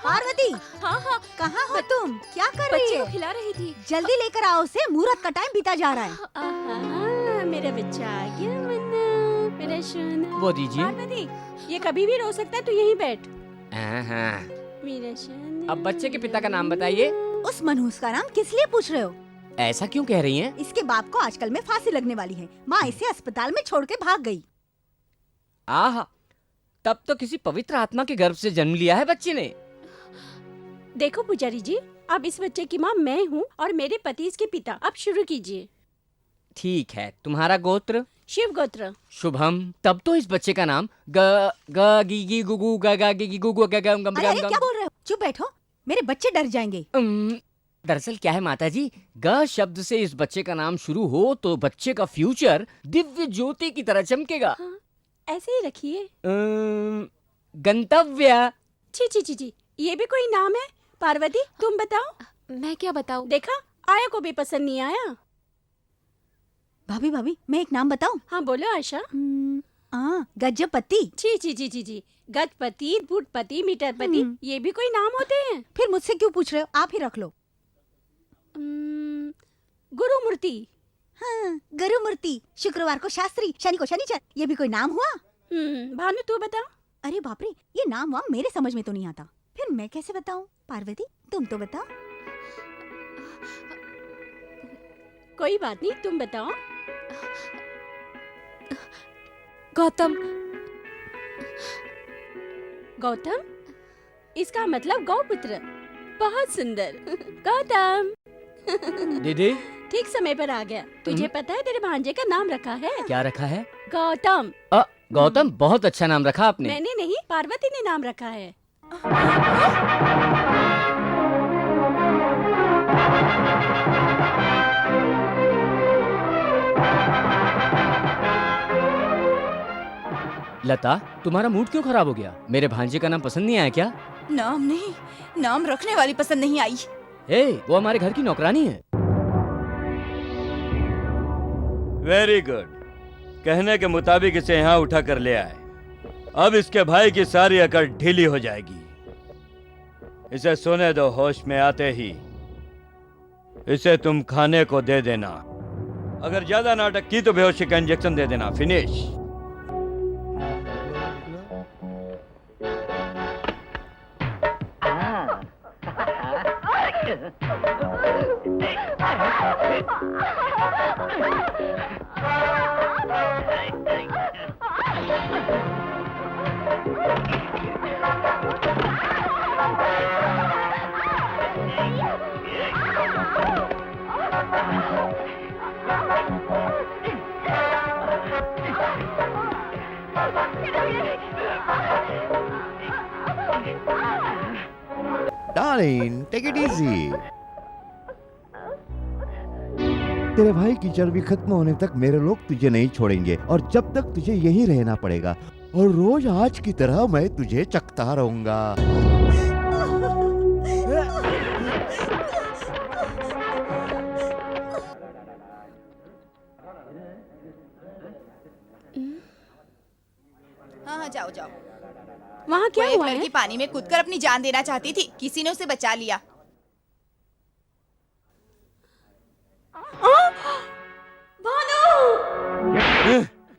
पार्वती, हाँ हाँ, कहाँ हो तुम? क्या कर रही बच्चे है? को खिला रही थी। जल्दी लेकर आओ उसे, मुहूर्त का टाइम बीता जा रहा है। आहा, मेरा बच्चा आ गया मन्ना, मेरा सोना। वो दीजिए। पार्वती, ये कभी भी रो सकता है, तू यहीं बैठ। हाँ। मेरा सोना। अब बच्चे के पिता का नाम बताइए। उस मनहूस का नाम किस लिए पूछ रहे हो? ऐसा क्यों कह रही हैं? इसके बाप को आजकल में फांसी लगने वाली है। माँ इसे अस्पताल में छोड़ के भाग गई। आहा, तब तो किसी पवित्र आत्मा के गर्भ से जन्म लिया है बच्चे ने। देखो पुजारी जी, अब इस बच्चे की माँ मैं हूँ और मेरे पति इसके पिता। अब शुरू कीजिए। ठीक है, तुम्हारा गोत्र? शिव गोत्र। शुभम। तब तो इस बच्चे का नाम ग ग गी गी गुगु ग ग गी गी गुगु ग ग गम अरे अरे, क्या बोल रहे हो? चुप बैठो, मेरे बच्चे डर जाएंगे। दरअसल क्या है माताजी, ग शब्द से इस बच्चे का नाम शुरू हो तो बच्चे का फ्यूचर दिव्य ज्योति की तरह चमकेगा। हाँ, ऐसे ही रखिए। गंतव्य। छी छी छी छी, ये भी कोई नाम है? पार्वती, तुम बताओ। मैं क्या बताऊं? देखा, आया को भी पसंद नहीं आया। भाभी भाभी, मैं एक नाम बताऊं? हाँ बोलो आशा। गजपति। छी छी छी छी छी, गजपति, फुटपति, मीटरपति, ये भी कोई नाम होते हैं? फिर मुझसे क्यों पूछ रहे हो? आप ही रख लो। गुरुमूर्ति। हाँ, गुरुमूर्ति। शुक्रवार को शास्त्री, शनि को शनिचर, ये भी कोई नाम हुआ? भानु तू बता। अरे बाप रे, ये नाम वाम मेरे समझ में तो नहीं आता। फिर मैं कैसे बताऊं? पार्वती तुम तो बताओ। कोई बात नहीं, तुम बताओ। गौतम। गौतम, इसका मतलब गौपुत्र। बहुत सुंदर। गौतम। दीदी ठीक समय पर आ गया। तुझे पता है तेरे भांजे का नाम रखा है? क्या रखा है? गौतम। गौतम, बहुत अच्छा नाम रखा आपने। मैंने नहीं, पार्वती ने नाम रखा है। लता, तुम्हारा मूड क्यों खराब हो गया? मेरे भांजे का नाम पसंद नहीं आया क्या? नाम नहीं, नाम रखने वाली पसंद नहीं आई। वो हमारे घर की नौकरानी है। Very good. कहने के मुताबिक इसे यहाँ उठा कर ले आए। अब इसके भाई की सारी अकड़ ढीली हो जाएगी। इसे सोने दो, होश में आते ही इसे तुम खाने को दे देना। अगर ज्यादा नाटक की तो बेहोशी का इंजेक्शन दे देना। Finish. Darling, take it easy. तेरे भाई की चर्बी खत्म होने तक मेरे लोग तुझे नहीं छोड़ेंगे और जब तक तुझे यही रहना पड़ेगा और रोज आज की तरह मैं तुझे चखता रहूंगा। हाँ, जाओ जाओ। वहाँ क्या वो एक हुआ है? लड़की पानी में कूदकर अपनी जान देना चाहती थी, किसी ने उसे बचा लिया।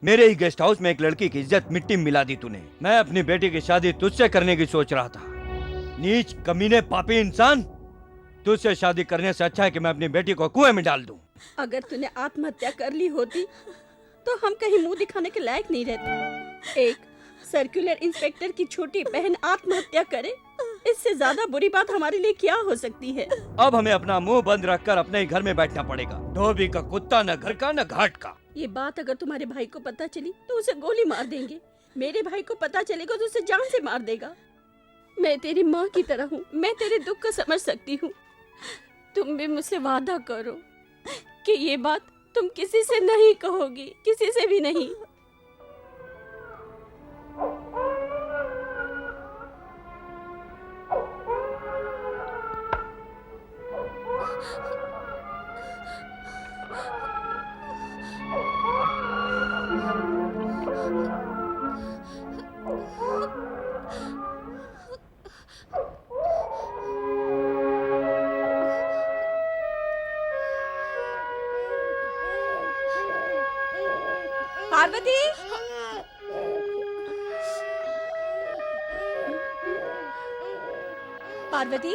मेरे ही गेस्ट हाउस में एक लड़की की इज्जत मिट्टी में मिला दी तूने। मैं अपनी बेटी की शादी तुझसे करने की सोच रहा था। नीच, कमीने, पापी इंसान। तुझसे शादी करने से अच्छा है कि मैं अपनी बेटी को कुएं में डाल दूं। अगर तूने आत्महत्या कर ली होती तो हम कहीं मुंह दिखाने के लायक नहीं रहते। एक सर्कुलर इंस्पेक्टर की छोटी बहन आत्महत्या करे, इससे ज्यादा बुरी बात हमारे लिए क्या हो सकती है? अब हमें अपना मुंह बंद रखकर अपने ही घर में बैठना पड़ेगा। धोबी का कुत्ता, न घर का न घाट का। ये बात अगर तुम्हारे भाई को पता चली तो उसे गोली मार देंगे। मेरे भाई को पता चलेगा तो उसे जान से मार देगा। मैं तेरी माँ की तरह हूँ, मैं तेरे दुख को समझ सकती हूँ। तुम भी मुझसे वादा करो कि ये बात तुम किसी से नहीं कहोगी, किसी से भी नहीं। पार्वती, पार्वती,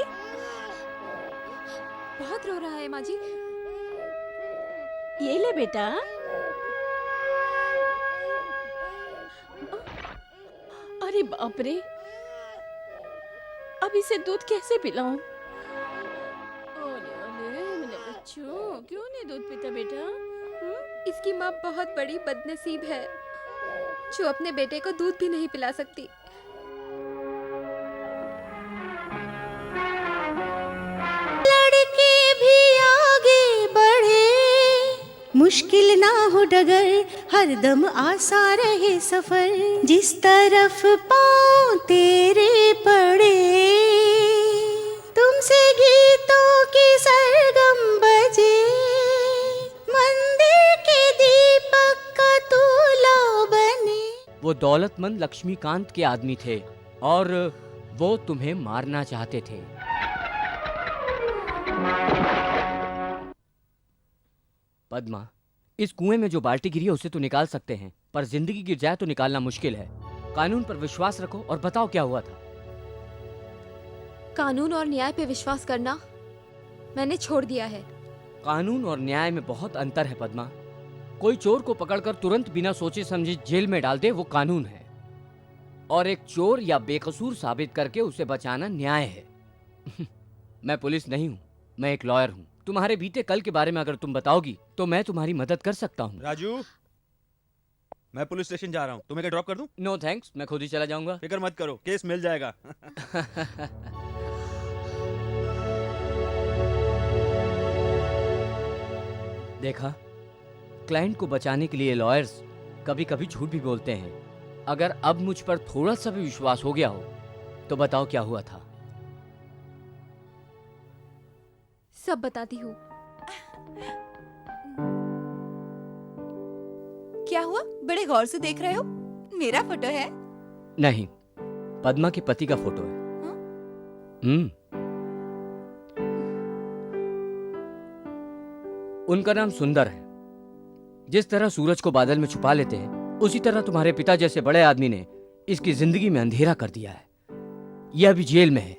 बहुत रो रहा है माँ जी। ये ले बेटा। अरे बाप रे, अब इसे दूध कैसे पिलाऊं? ओले ओले मेरे बच्चों, क्यों नहीं दूध पीता बेटा? इसकी माँ बहुत बड़ी बदनसीब है जो अपने बेटे को दूध भी नहीं पिला सकती। लड़के भी आगे बढ़े, मुश्किल ना हो डगर, हरदम आसा रहे सफर, जिस तरफ पाँव तेरे पड़े, तुमसे गीतों की सरगम बजे, मंदिर के दीपक का तू लौ बने। वो दौलतमंद लक्ष्मीकांत के आदमी थे और वो तुम्हें मारना चाहते थे। पद्मा, इस कुएं में जो बाल्टी गिरी है उसे तो निकाल सकते हैं, पर जिंदगी गिर जाए तो निकालना मुश्किल है। कानून पर विश्वास रखो और बताओ क्या हुआ था। कानून और न्याय पे विश्वास करना मैंने छोड़ दिया है। कानून और न्याय में बहुत अंतर है पद्मा। कोई चोर को पकड़कर तुरंत बिना सोचे समझे जेल में डाल दे वो कानून है, और एक चोर या बेकसूर साबित करके उसे बचाना न्याय है। मैं पुलिस नहीं हूँ, मैं एक लॉयर हूँ। तुम्हारे बीते कल के बारे में अगर तुम बताओगी तो मैं तुम्हारी मदद कर सकता हूँ। राजू, मैं पुलिस स्टेशन जा रहा हूँ, तुम्हें क्या ड्रॉप कर दूं? नो थैंक्स, मैं खुद ही चला जाऊंगा। फिक्र मत करो, केस मिल जाएगा। देखा, क्लाइंट को बचाने के लिए लॉयर्स कभी कभी झूठ भी बोलते हैं। अगर अब मुझ पर थोड़ा सा भी विश्वास हो गया हो तो बताओ क्या हुआ था। सब बताती हूँ। क्या हुआ? बड़े गौर से देख रहे हो? मेरा फोटो है? नहीं, पद्मा के पति का फोटो है। उनका नाम सुंदर है। जिस तरह सूरज को बादल में छुपा लेते हैं, उसी तरह तुम्हारे पिता जैसे बड़े आदमी ने इसकी जिंदगी में अंधेरा कर दिया है। यह अभी जेल में है।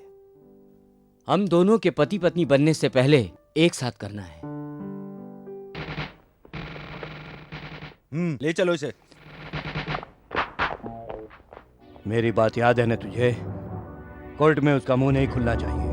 हम दोनों के पति पत्नी बनने से पहले एक साथ करना है। ले चलो इसे। मेरी बात याद है ना तुझे? कोर्ट में उसका मुंह नहीं खुलना चाहिए।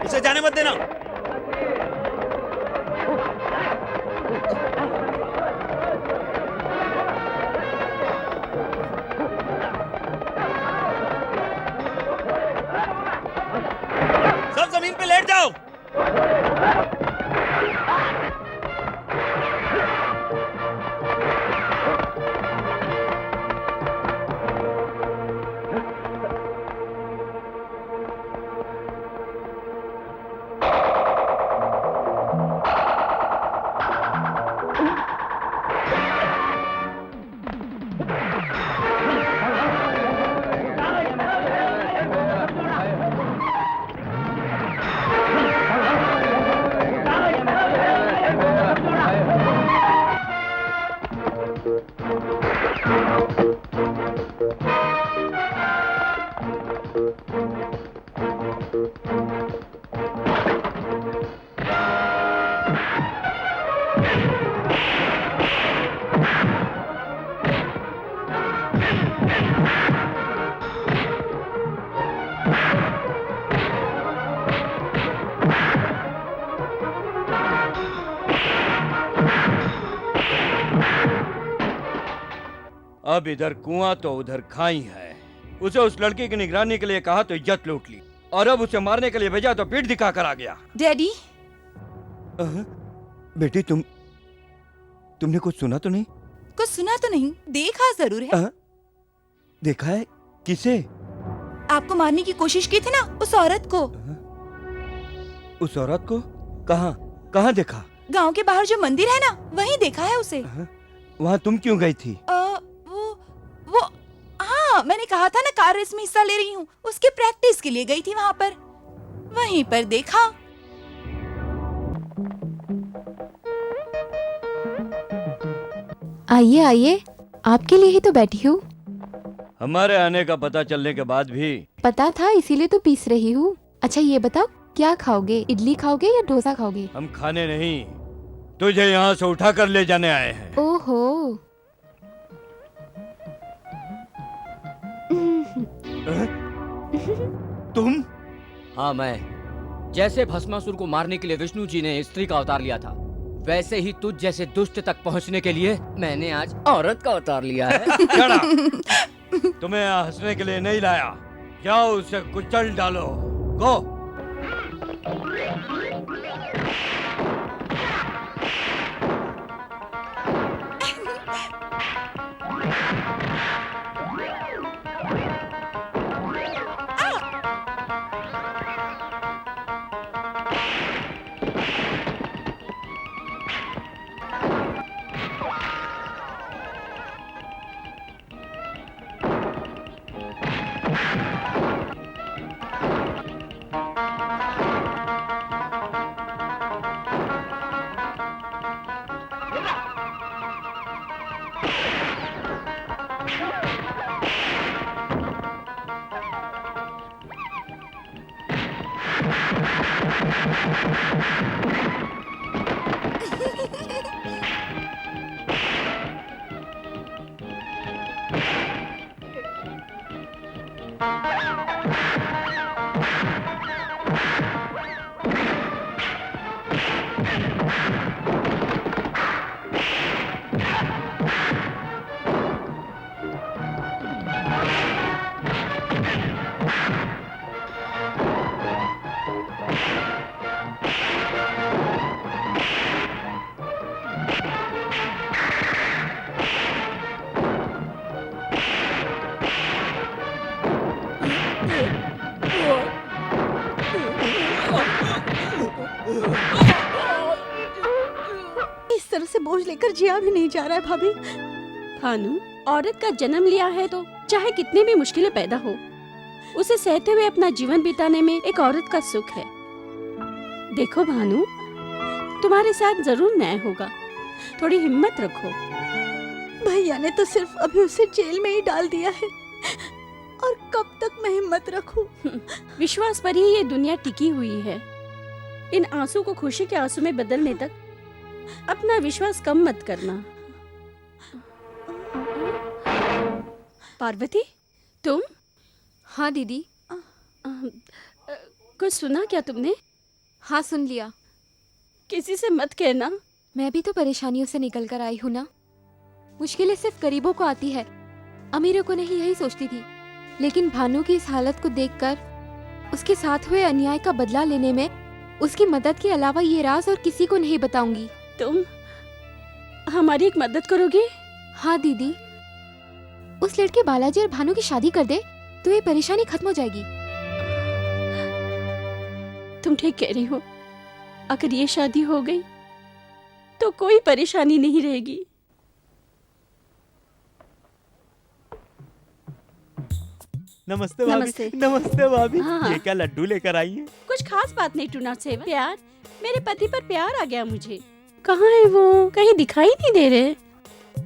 इसे जाने मत देना। सब जमीन पे लेट जाओ। अब इधर कुआं तो उधर खाई है। उसे उस लड़की की निगरानी के लिए कहा तो इज्जत लूट ली, और अब उसे मारने के लिए भेजा तो पीठ दिखा कर आ गया। डैडी, बेटी तुमने कुछ सुना तो नहीं? कुछ सुना तो नहीं, देखा जरूर है। देखा है? किसे? आपको मारने की कोशिश की थी ना, उस औरत को। उस औरत को? कहाँ कहाँ देखा? गांव के बाहर जो मंदिर है ना, वहीं देखा है उसे। वहाँ तुम क्यों गई थी? वो हाँ, मैंने कहा था ना कार रेस में हिस्सा ले रही हूँ, उसकी प्रैक्टिस के लिए गई थी वहाँ पर। वहीं पर देखा। आइए आइए, आपके लिए ही तो बैठी हूँ। हमारे आने का पता चलने के बाद भी? पता था, इसीलिए तो पीस रही हूँ। अच्छा ये बताओ, क्या खाओगे? इडली खाओगे या डोसा खाओगे? हम खाने नहीं, तुझे यहाँ से उठा कर ले जाने आए हैं। ओहो। तुम? हाँ, मैं। जैसे भस्मासुर को मारने के लिए विष्णु जी ने स्त्री का अवतार लिया था, वैसे ही तुझ जैसे दुष्ट तक पहुंचने के लिए मैंने आज औरत का अवतार लिया है। Shut up! तुम्हें यहाँ हंसने के लिए नहीं लाया। जाओ उसे कुचल डालो। गो। इस तरह से बोझ लेकर जिया भी नहीं जा रहा है भाभी। भानु, औरत का जन्म लिया है तो चाहे कितनी भी मुश्किलें पैदा हो, उसे सहते हुए अपना जीवन बिताने में एक औरत का सुख है। देखो भानु, तुम्हारे साथ जरूर न्याय होगा, थोड़ी हिम्मत रखो। भैया ने तो सिर्फ अभी उसे जेल में ही डाल दिया है, और कब तक मैं हिम्मत रखूं? विश्वास पर ही ये दुनिया टिकी हुई है। इन आंसू को खुशी के आंसू में बदलने तक अपना विश्वास कम मत करना। पार्वती, तुम? हाँ दीदी। कुछ सुना क्या तुमने? हाँ सुन लिया। किसी से मत कहना। मैं भी तो परेशानियों से निकल कर आई हूँ ना। मुश्किलें सिर्फ गरीबों को आती है, अमीरों को नहीं, यही सोचती थी। लेकिन भानु की इस हालत को देखकर उसके साथ हुए अन्याय का बदला लेने में उसकी मदद के अलावा ये राज और किसी को नहीं बताऊंगी। तुम हमारी एक मदद करोगी? हाँ दीदी, उस लड़के बालाजी और भानु की शादी कर दे तो ये परेशानी खत्म हो जाएगी। तुम ठीक कह रही हो। अगर ये शादी हो गई तो कोई परेशानी नहीं रहेगी। नमस्ते भाभी। नमस्ते। नमस्ते भाभी। हाँ। ये क्या लड्डू लेकर आई हैं? कुछ खास बात नहीं टूना सेवन। प्यार, मेरे पति पर प्यार आ गया मुझे। कहाँ है वो? कहीं दिखाई नहीं दे रहे।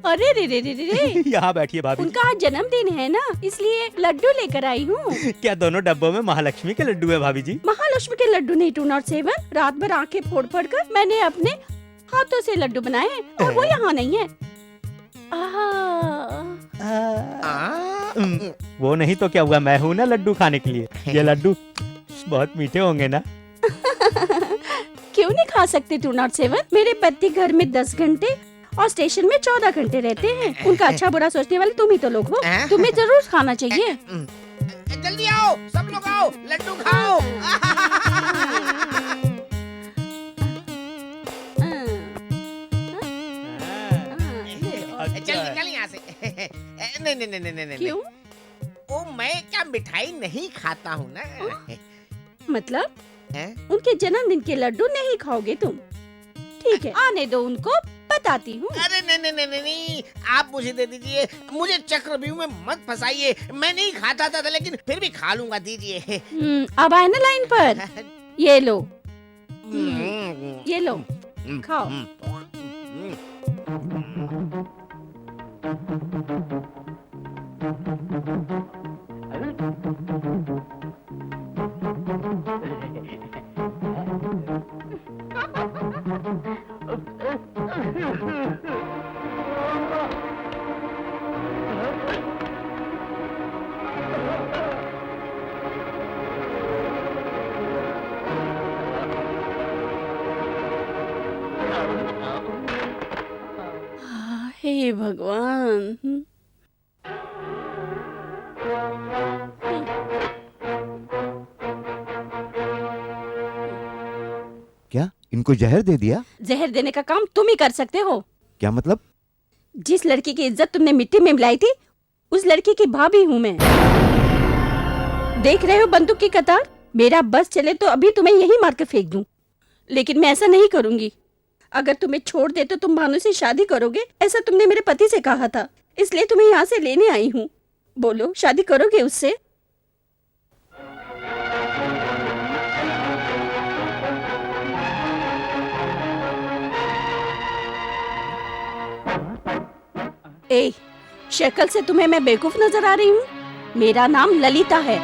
अरे रे रे रे रे रे। यहाँ बैठिए भाभी। उनका आज जन्मदिन है ना, इसलिए लड्डू लेकर आई हूँ। क्या दोनों डब्बों में महालक्ष्मी के लड्डू है भाभी जी? महालक्ष्मी के लड्डू नहीं 207। रात भर आंखें फोड़ फोड़ कर मैंने अपने हाथों से लड्डू बनाए और वो यहाँ नहीं है। वो नहीं तो क्या हुआ, मैं हूँ ना लड्डू खाने के लिए। ये लड्डू बहुत मीठे होंगे ना? क्यों नहीं खा सकते 207? मेरे पति घर में 10 घंटे और स्टेशन में 14 घंटे रहते हैं। उनका अच्छा बुरा सोचने वाले तुम ही तो लोग हो। तुम्हें जरूर खाना चाहिए। जल्दी आओ, सब लोग आओ, लड्डू खाओ। चल निकल यहाँ से। नहीं नहीं नहीं नहीं। क्यों? ओ मैं क्या मिठाई नहीं खाता हूँ ना। मतलब उनके जन्मदिन के लड्डू नहीं खाओगे तुम? ठीक है, आने दो उनको, बताती हूँ। अरे नहीं नहीं नहीं नहीं, आप मुझे दे दीजिए। मुझे चक्रव्यूह में मत फंसाइए। मैं नहीं खाता था, लेकिन फिर भी खा लूंगा, दीजिए। अब आए ना लाइन पर। ये लो, ये लो, खाओ। हे भगवान। क्या इनको जहर दे दिया? जहर देने का काम तुम ही कर सकते हो। क्या मतलब? जिस लड़की की इज्जत तुमने मिट्टी में मिलाई थी, उस लड़की की भाभी हूँ मैं। देख रहे हो बंदूक की कतार? मेरा बस चले तो अभी तुम्हें यही मार कर फेंक दूं, लेकिन मैं ऐसा नहीं करूंगी। अगर तुम्हें छोड़ दे तो तुम भानु से शादी करोगे, ऐसा तुमने मेरे पति से कहा था, इसलिए तुम्हें यहाँ से लेने आई हूँ। बोलो, शादी करोगे उससे? ए, शक्ल से तुम्हें मैं बेवकूफ नजर आ रही हूँ? मेरा नाम ललिता है,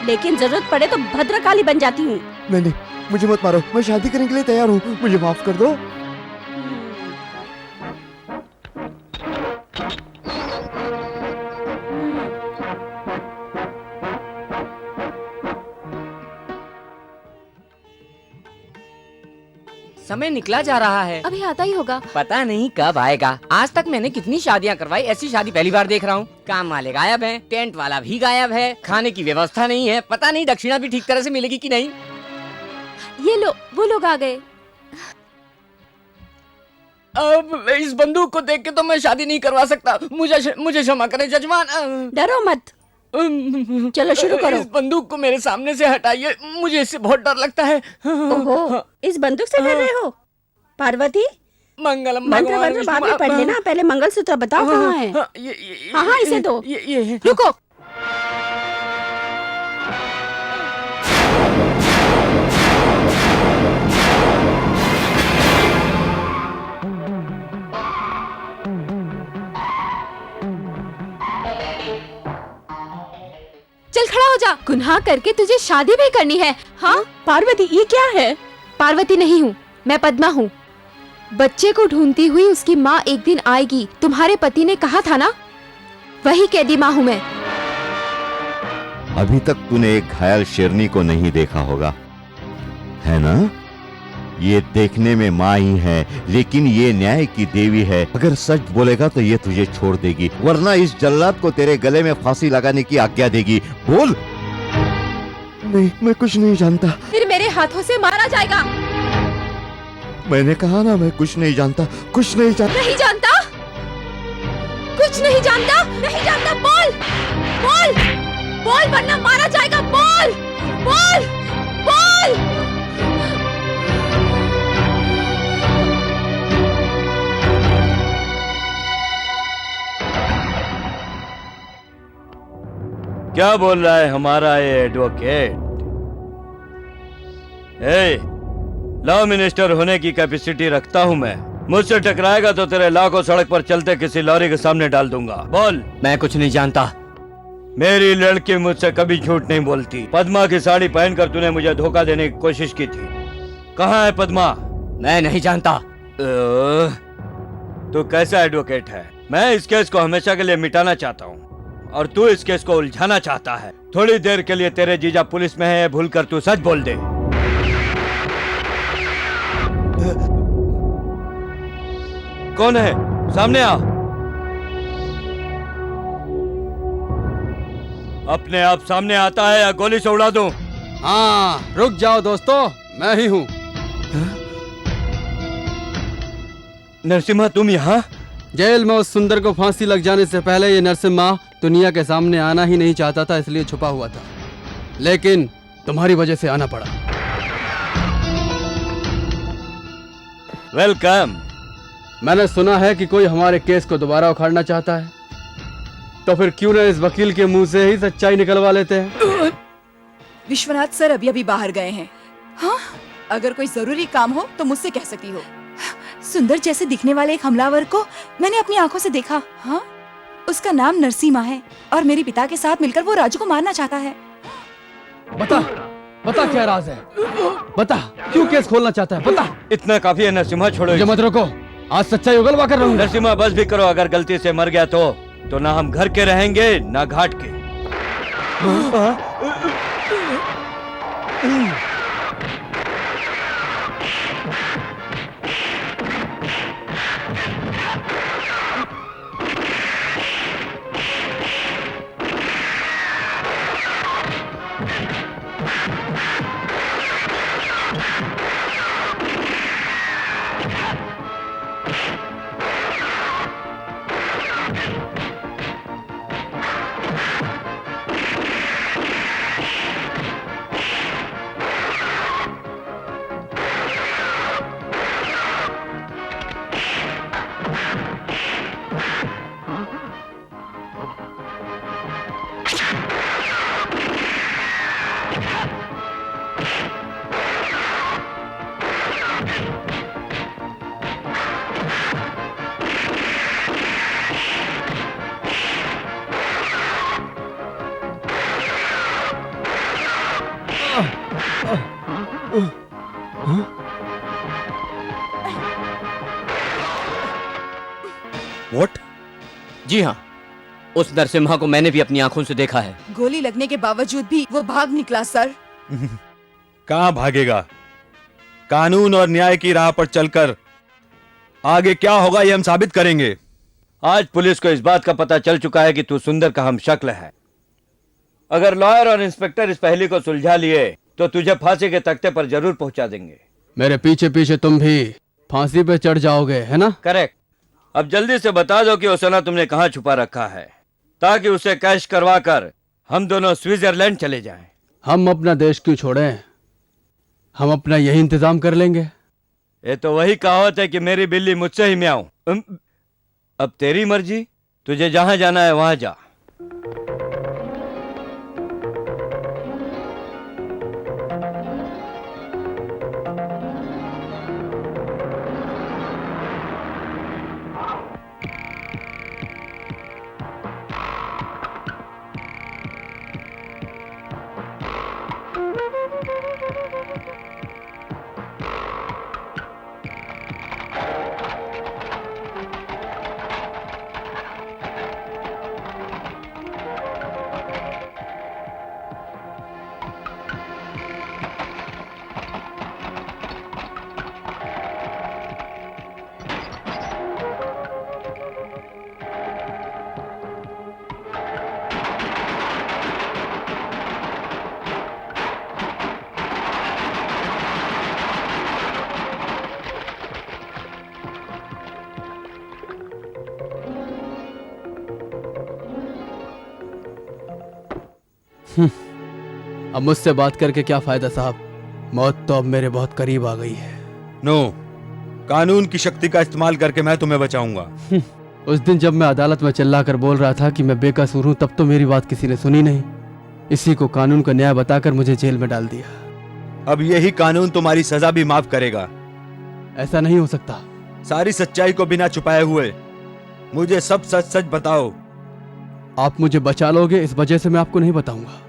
लेकिन जरूरत पड़े तो भद्रकाली बन जाती हूँ। नहीं, मुझे मत मारो, मैं शादी करने के लिए तैयार हूँ, मुझे माफ कर दो। समय निकला जा रहा है। अभी आता ही होगा। पता नहीं कब आएगा। आज तक मैंने कितनी शादियां करवाई, ऐसी शादी पहली बार देख रहा हूँ। काम वाले गायब हैं, टेंट वाला भी गायब है, खाने की व्यवस्था नहीं है, पता नहीं दक्षिणा भी ठीक तरह से मिलेगी कि नहीं। ये लो, वो लोग आ गए। अब इस बंदूक को देख के तो मैं शादी नहीं करवा सकता। मुझे क्षमा करें जजमान। डरो मत, चलो शुरू करो। इस बंदूक को मेरे सामने से हटाइए, मुझे इससे बहुत डर लगता है। ओहो, इस बंदूक से डर रहे हो? पार्वती, मंगलम मंत्र मंत्र बाद में पढ़ लेना, पहले मंगलसूत्र बताओ कहाँ है। हाँ, इसे दो। रुको। चल खड़ा हो जा। गुनाह करके तुझे शादी भी करनी है? हाँ पार्वती, ये क्या है? पार्वती नहीं हूँ मैं, पद्मा हूँ। बच्चे को ढूंढती हुई उसकी माँ एक दिन आएगी, तुम्हारे पति ने कहा था ना, वही कैदी माँ हूँ मैं। अभी तक तूने एक घायल शेरनी को नहीं देखा होगा, है ना? ये देखने में माँ ही है, लेकिन ये न्याय की देवी है। अगर सच बोलेगा तो ये तुझे छोड़ देगी, वरना इस जल्लाद को तेरे गले में फांसी लगाने की आज्ञा देगी। बोल। नहीं, मैं कुछ नहीं जानता। फिर मेरे हाथों से मारा जाएगा। मैंने कहा ना, मैं कुछ नहीं जानता, कुछ नहीं जानता। नहीं जानता? कुछ नहीं जानता? नहीं जानता? बोल, बोल, बोल, वरना मारा जाएगा। बोल, बोल, बोल। क्या बोल रहा है हमारा ये एडवोकेट? लॉ मिनिस्टर होने की कैपेसिटी रखता हूँ मैं। मुझसे टकराएगा तो तेरे लॉ को सड़क पर चलते किसी लॉरी के सामने डाल दूंगा। बोल। मैं कुछ नहीं जानता। मेरी लड़की मुझसे कभी झूठ नहीं बोलती। पद्मा की साड़ी पहनकर तूने मुझे धोखा देने की कोशिश की थी। कहाँ है पद्मा? मैं नहीं जानता। तू कैसा एडवोकेट है? मैं इस केस को हमेशा के लिए मिटाना चाहता हूँ और तू इस केस को उलझाना चाहता है। थोड़ी देर के लिए तेरे जीजा पुलिस में है, भूलकर तू सच बोल दे। कौन है? सामने आ। अपने आप सामने आता है या गोली से उड़ा दूं? हाँ, रुक जाओ दोस्तों, मैं ही हूँ। नरसिम्हा, तुम यहाँ? जेल में उस सुंदर को फांसी लग जाने से पहले ये नरसिम्हा दुनिया के सामने आना ही नहीं चाहता था, इसलिए छुपा हुआ था, लेकिन तुम्हारी वजह से आना पड़ा। वेलकम। मैंने सुना है कि कोई हमारे केस को दोबारा उखाड़ना चाहता है, तो फिर क्यों न इस वकील के मुंह से ही सच्चाई निकलवा लेते हैं। विश्वनाथ सर अभी अभी बाहर गए हैं। हाँ, अगर कोई जरूरी काम हो तो मुझसे कह सकती हो। सुंदर जैसे दिखने वाले एक हमलावर को मैंने अपनी आंखों से देखा। हाँ, उसका नाम नरसिम्हा है और मेरे पिता के साथ मिलकर वो राजू को मारना चाहता है। बता, बता क्या राज है? बता, क्यों केस खोलना चाहता है? बता। इतना काफी है नरसिम्हा, छोड़ो। मुझे मत रोको, आज सच्चाई उगलवा कर रहूंगा। नरसिम्हा, बस भी करो। अगर गलती से मर गया तो ना हम घर के रहेंगे ना घाट के। What? जी हाँ, उस नरसिम्हा को मैंने भी अपनी आंखों से देखा है। गोली लगने के बावजूद भी वो भाग निकला सर। कहाँ भागेगा? कानून और न्याय की राह पर चलकर आगे क्या होगा ये हम साबित करेंगे। आज पुलिस को इस बात का पता चल चुका है कि तू सुंदर का हमशक्ल है। अगर लॉयर और इंस्पेक्टर इस पहेली को सुलझा लिए तो तुझे फांसी के तख्ते पर जरूर पहुंचा देंगे। मेरे पीछे पीछे तुम भी फांसी पे चढ़ जाओगे, है ना? करेक्ट। अब जल्दी से बता दो कि वो सोना तुमने कहाँ छुपा रखा है, ताकि उसे कैश करवा कर हम दोनों स्विट्जरलैंड चले जाएं। हम अपना देश क्यों छोड़ें? हम अपना यही इंतजाम कर लेंगे। ये तो वही कहावत है कि मेरी बिल्ली मुझसे ही म्याऊं। अब तेरी मर्जी, तुझे जहां जाना है वहां जा। अब मुझसे बात करके क्या फायदा साहब? मौत तो अब मेरे बहुत करीब आ गई है। नो, कानून की शक्ति का इस्तेमाल करके मैं तुम्हें बचाऊंगा। उस दिन जब मैं अदालत में चिल्लाकर बोल रहा था कि मैं बेकसूर हूं, तब तो मेरी बात किसी ने सुनी नहीं। इसी को कानून का न्याय बताकर मुझे जेल में डाल दिया। अब यही कानून तुम्हारी सजा भी माफ करेगा। ऐसा नहीं हो सकता। सारी सच्चाई को बिना छुपाए हुए मुझे सब सच सच बताओ। आप मुझे बचा लोगे, इस वजह से मैं आपको नहीं बताऊंगा।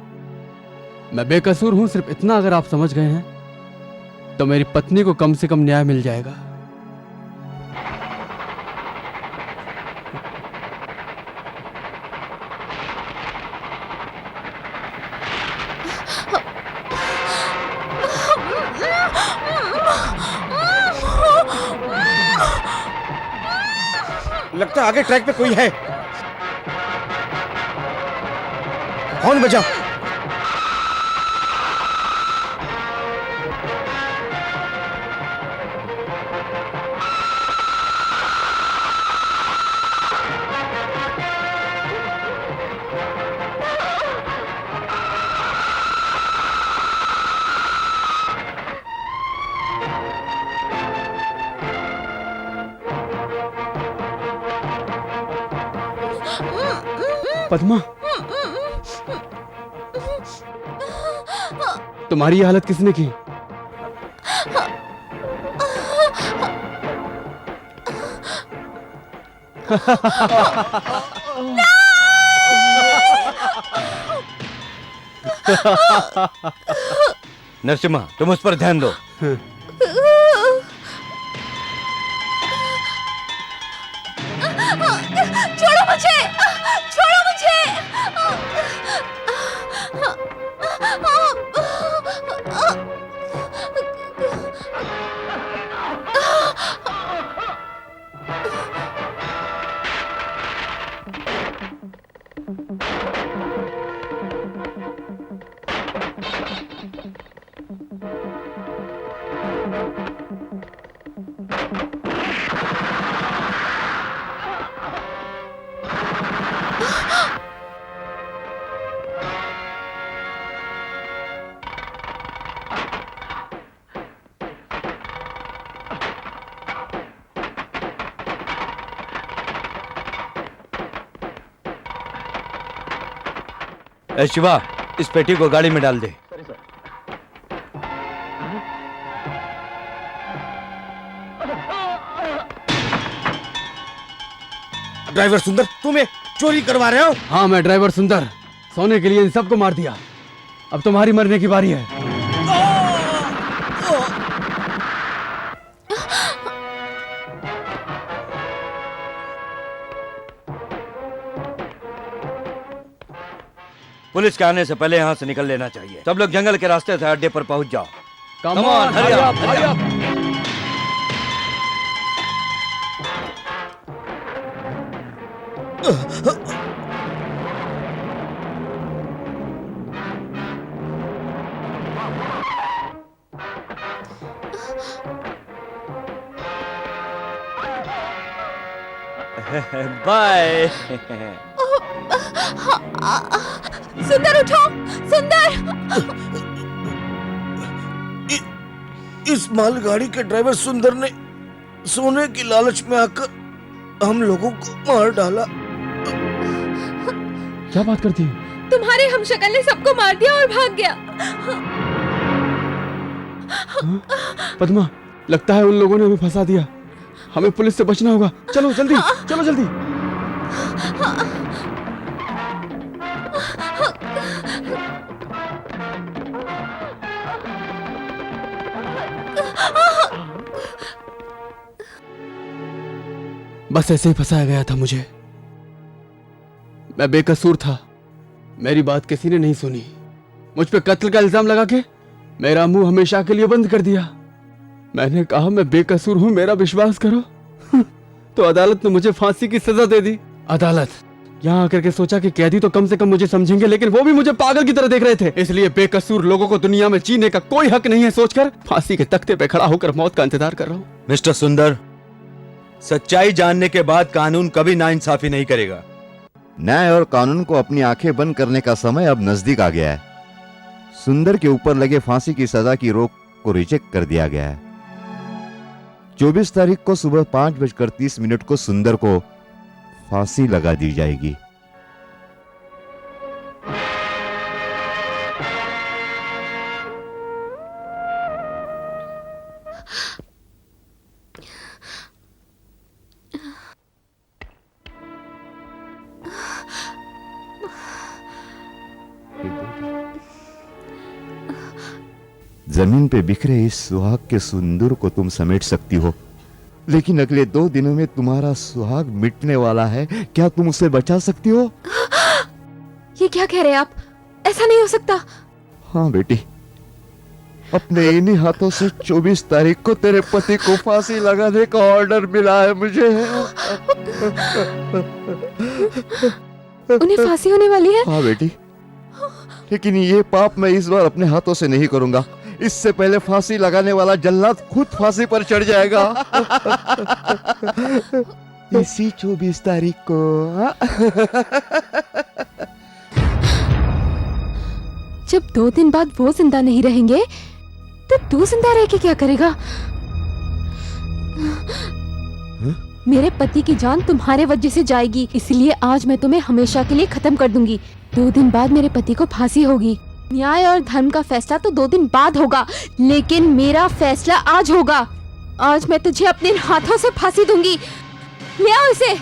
मैं बेकसूर हूं, सिर्फ इतना अगर आप समझ गए हैं तो मेरी पत्नी को कम से कम न्याय मिल जाएगा। लगता है आगे ट्रैक पे कोई है। हॉर्न बजा। पद्मा, तुम्हारी ये हालत किसने की? नरसिम्हा, तुम उस पर ध्यान दो। छोड़ो मुझे, छोड़ो मुझे। ए शिवा, इस पेटी को गाड़ी में डाल दे। ड्राइवर सुंदर, तुम ये चोरी करवा रहे हो? हाँ, मैं ड्राइवर सुंदर सोने के लिए इन सबको मार दिया। अब तुम्हारी मरने की बारी है। पुलिस के आने से पहले यहाँ से निकल लेना चाहिए। सब लोग जंगल के रास्ते से अड्डे पर पहुंच जाओ। Come on, hurry hurry up, up, hurry hurry up. Bye. सुंदर उठो, सुंदर। इस मालगाड़ी के ड्राइवर सुंदर ने सोने की लालच में आकर हम लोगों को मार डाला। क्या बात करती है? तुम्हारे हमशक्ल ने सबको मार दिया और भाग गया। पद्मा, लगता है उन लोगों ने हमें फंसा दिया। हमें पुलिस से बचना होगा। चलो जल्दी, चलो जल्दी। बस ऐसे ही फंसाया गया था मुझे। मैं बेकसूर था। मेरी बात किसी ने नहीं सुनी। मुझ पे कत्ल का इल्जाम लगा के मेरा मुंह हमेशा के लिए बंद कर दिया। मैंने कहा मैं बेकसूर हूं, मेरा विश्वास करो। तो अदालत ने मुझे फांसी की सजा दे दी। अदालत यहाँ आकर के सोचा कि कैदी तो कम से कम मुझे समझेंगे, लेकिन वो भी मुझे पागल की तरह देख रहे थे। इसलिए बेकसूर लोगों को दुनिया में जीने का कोई हक नहीं है सोचकर फांसी के तख्ते पे खड़ा होकर मौत का इंतजार कर रहा हूँ। मिस्टर सुंदर, सच्चाई जानने के बाद कानून कभी नाइंसाफी नहीं करेगा। न्याय और कानून को अपनी आंखें बंद करने का समय अब नजदीक आ गया है। सुंदर के ऊपर लगे फांसी की सजा की रोक को रिजेक्ट कर दिया गया है। 24 तारीख को सुबह 5:30 को सुंदर को फांसी लगा दी जाएगी। जमीन पे बिखरे इस सुहाग के सुंदर को तुम समेट सकती हो, लेकिन अगले 2 दिनों में तुम्हारा सुहाग मिटने वाला है। क्या तुम उसे बचा सकती हो? ये क्या कह रहे हैं आप? ऐसा नहीं हो सकता। हाँ बेटी, अपने इन्हीं हाथों से 24 तारीख को तेरे पति को फांसी लगाने का ऑर्डर मिला है मुझे। उन्हें फांसी होने वाली है? हाँ बेटी, लेकिन ये पाप मैं इस बार अपने हाथों से नहीं करूंगा। इससे पहले फांसी लगाने वाला जल्लाद खुद फांसी पर चढ़ जाएगा। इसी 24 तारीख को। जब 2 दिन बाद वो जिंदा नहीं रहेंगे तो तू जिंदा रह के क्या करेगा? मेरे पति की जान तुम्हारे वजह से जाएगी, इसलिए आज मैं तुम्हें हमेशा के लिए खत्म कर दूंगी। 2 दिन बाद मेरे पति को फांसी होगी। न्याय और धर्म का फैसला तो 2 दिन बाद होगा, लेकिन मेरा फैसला आज होगा। आज मैं तुझे अपने हाथों से फांसी दूंगी। ले आओ इसे।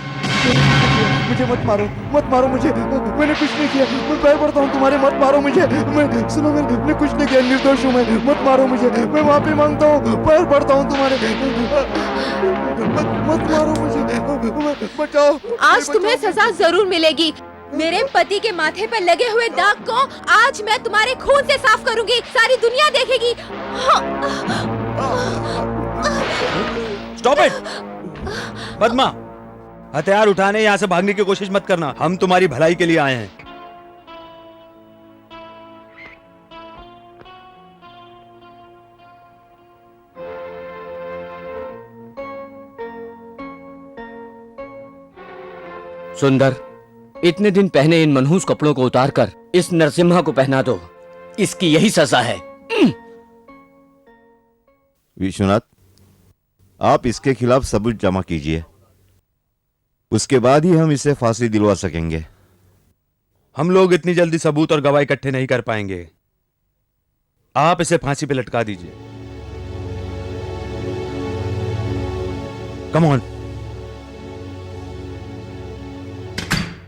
मुझे मत मारो, मत मारो मुझे। मैंने कुछ नहीं किया। मैं पैर पड़ता हूँ तुम्हारे, मत मारो मुझे। सुनो, मैंने कुछ नहीं किया, निर्दोष हूँ मैं। मत मारो मुझे, मैं माफी मांगता हूँ, पैर पड़ता हूँ तुम्हारे। मत मारो मुझे, बचाओ। आज तुम्हें सजा जरूर मिलेगी। मेरे पति के माथे पर लगे हुए दाग को आज मैं तुम्हारे खून से साफ करूंगी। सारी दुनिया देखेगी। Stop it! पद्मा, हथियार उठाने, यहाँ से भागने की कोशिश मत करना। हम तुम्हारी भलाई के लिए आए हैं। सुंदर, इतने दिन पहने इन मनहूस कपड़ों को उतारकर इस नरसिम्हा को पहना दो। इसकी यही सजा है। विश्वनाथ, आप इसके खिलाफ सबूत जमा कीजिए, उसके बाद ही हम इसे फांसी दिलवा सकेंगे। हम लोग इतनी जल्दी सबूत और गवाह इकट्ठे नहीं कर पाएंगे। आप इसे फांसी पे लटका दीजिए। Come on.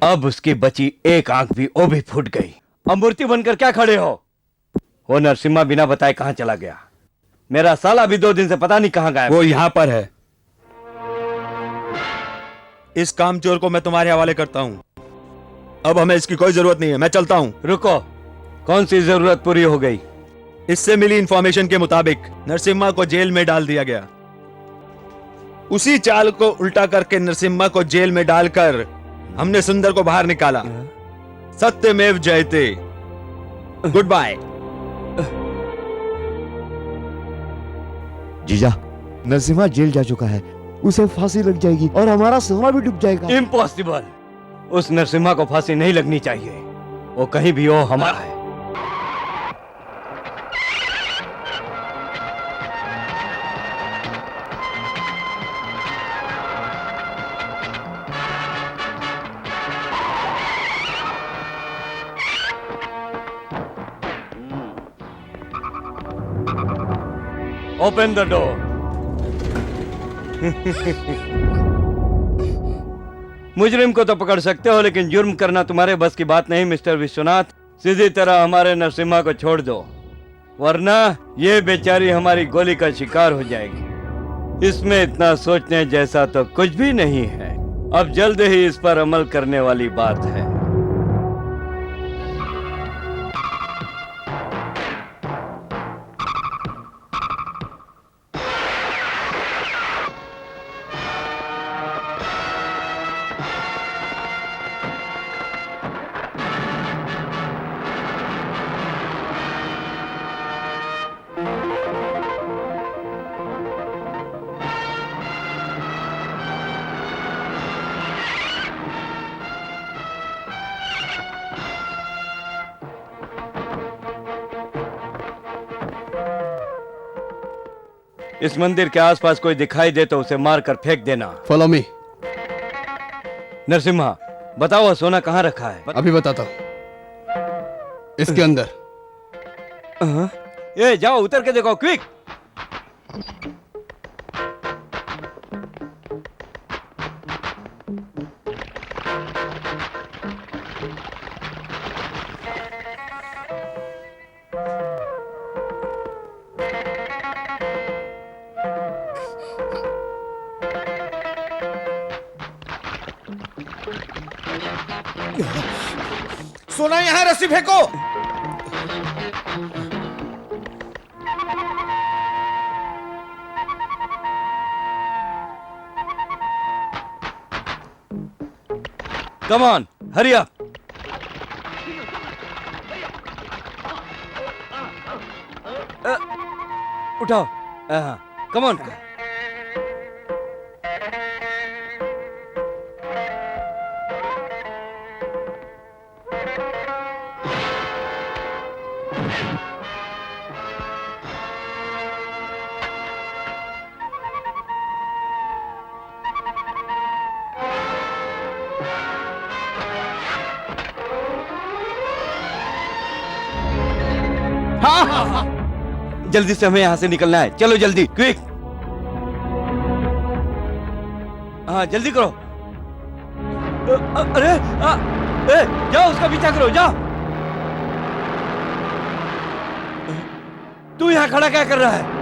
अब उसकी बची एक आंख भी वो भी फूट गई। अब मूर्ति बनकर क्या खड़े हो? वो नरसिम्हा बिना बताए कहां चला गया? मेरा साला भी 2 दिन से पता नहीं कहां गायब। वो यहां पर है। इस कामचोर को मैं तुम्हारे हवाले करता हूं। अब हमें इसकी कोई जरूरत नहीं है, मैं चलता हूँ। रुको, कौन सी जरूरत पूरी हो गई? इससे मिली इंफॉर्मेशन के मुताबिक नरसिम्हा को जेल में डाल दिया गया। उसी चाल को उल्टा करके नरसिम्हा को जेल में डालकर हमने सुंदर को बाहर निकाला। सत्यमेव जयते। Good bye. जीजा, नरसिम्हा जेल जा चुका है, उसे फांसी लग जाएगी और हमारा सोना भी डूब जाएगा। इम्पॉसिबल। उस नरसिम्हा को फांसी नहीं लगनी चाहिए, वो कहीं भी हो हमारा है। Open the door. मुजरिम को तो पकड़ सकते हो, लेकिन जुर्म करना तुम्हारे बस की बात नहीं मिस्टर विश्वनाथ। सीधी तरह हमारे नरसिम्हा को छोड़ दो, वरना ये बेचारी हमारी गोली का शिकार हो जाएगी। इसमें इतना सोचने जैसा तो कुछ भी नहीं है। अब जल्द ही इस पर अमल करने वाली बात है। इस मंदिर के आसपास कोई दिखाई दे तो उसे मारकर फेंक देना। Follow me. नरसिम्हा, बताओ सोना कहाँ रखा है? अभी बताता हूँ। इसके अंदर। ये जाओ, उतर के देखो, क्विक। सोना यहाँ रस्सी फेंको। Come on, hurry up. उठाओ। Come on. जल्दी से हमें यहाँ से निकलना है, चलो जल्दी, क्विक। हाँ जल्दी करो। अरे जाओ, उसका पीछा करो, जाओ। तू यहाँ खड़ा क्या कर रहा है?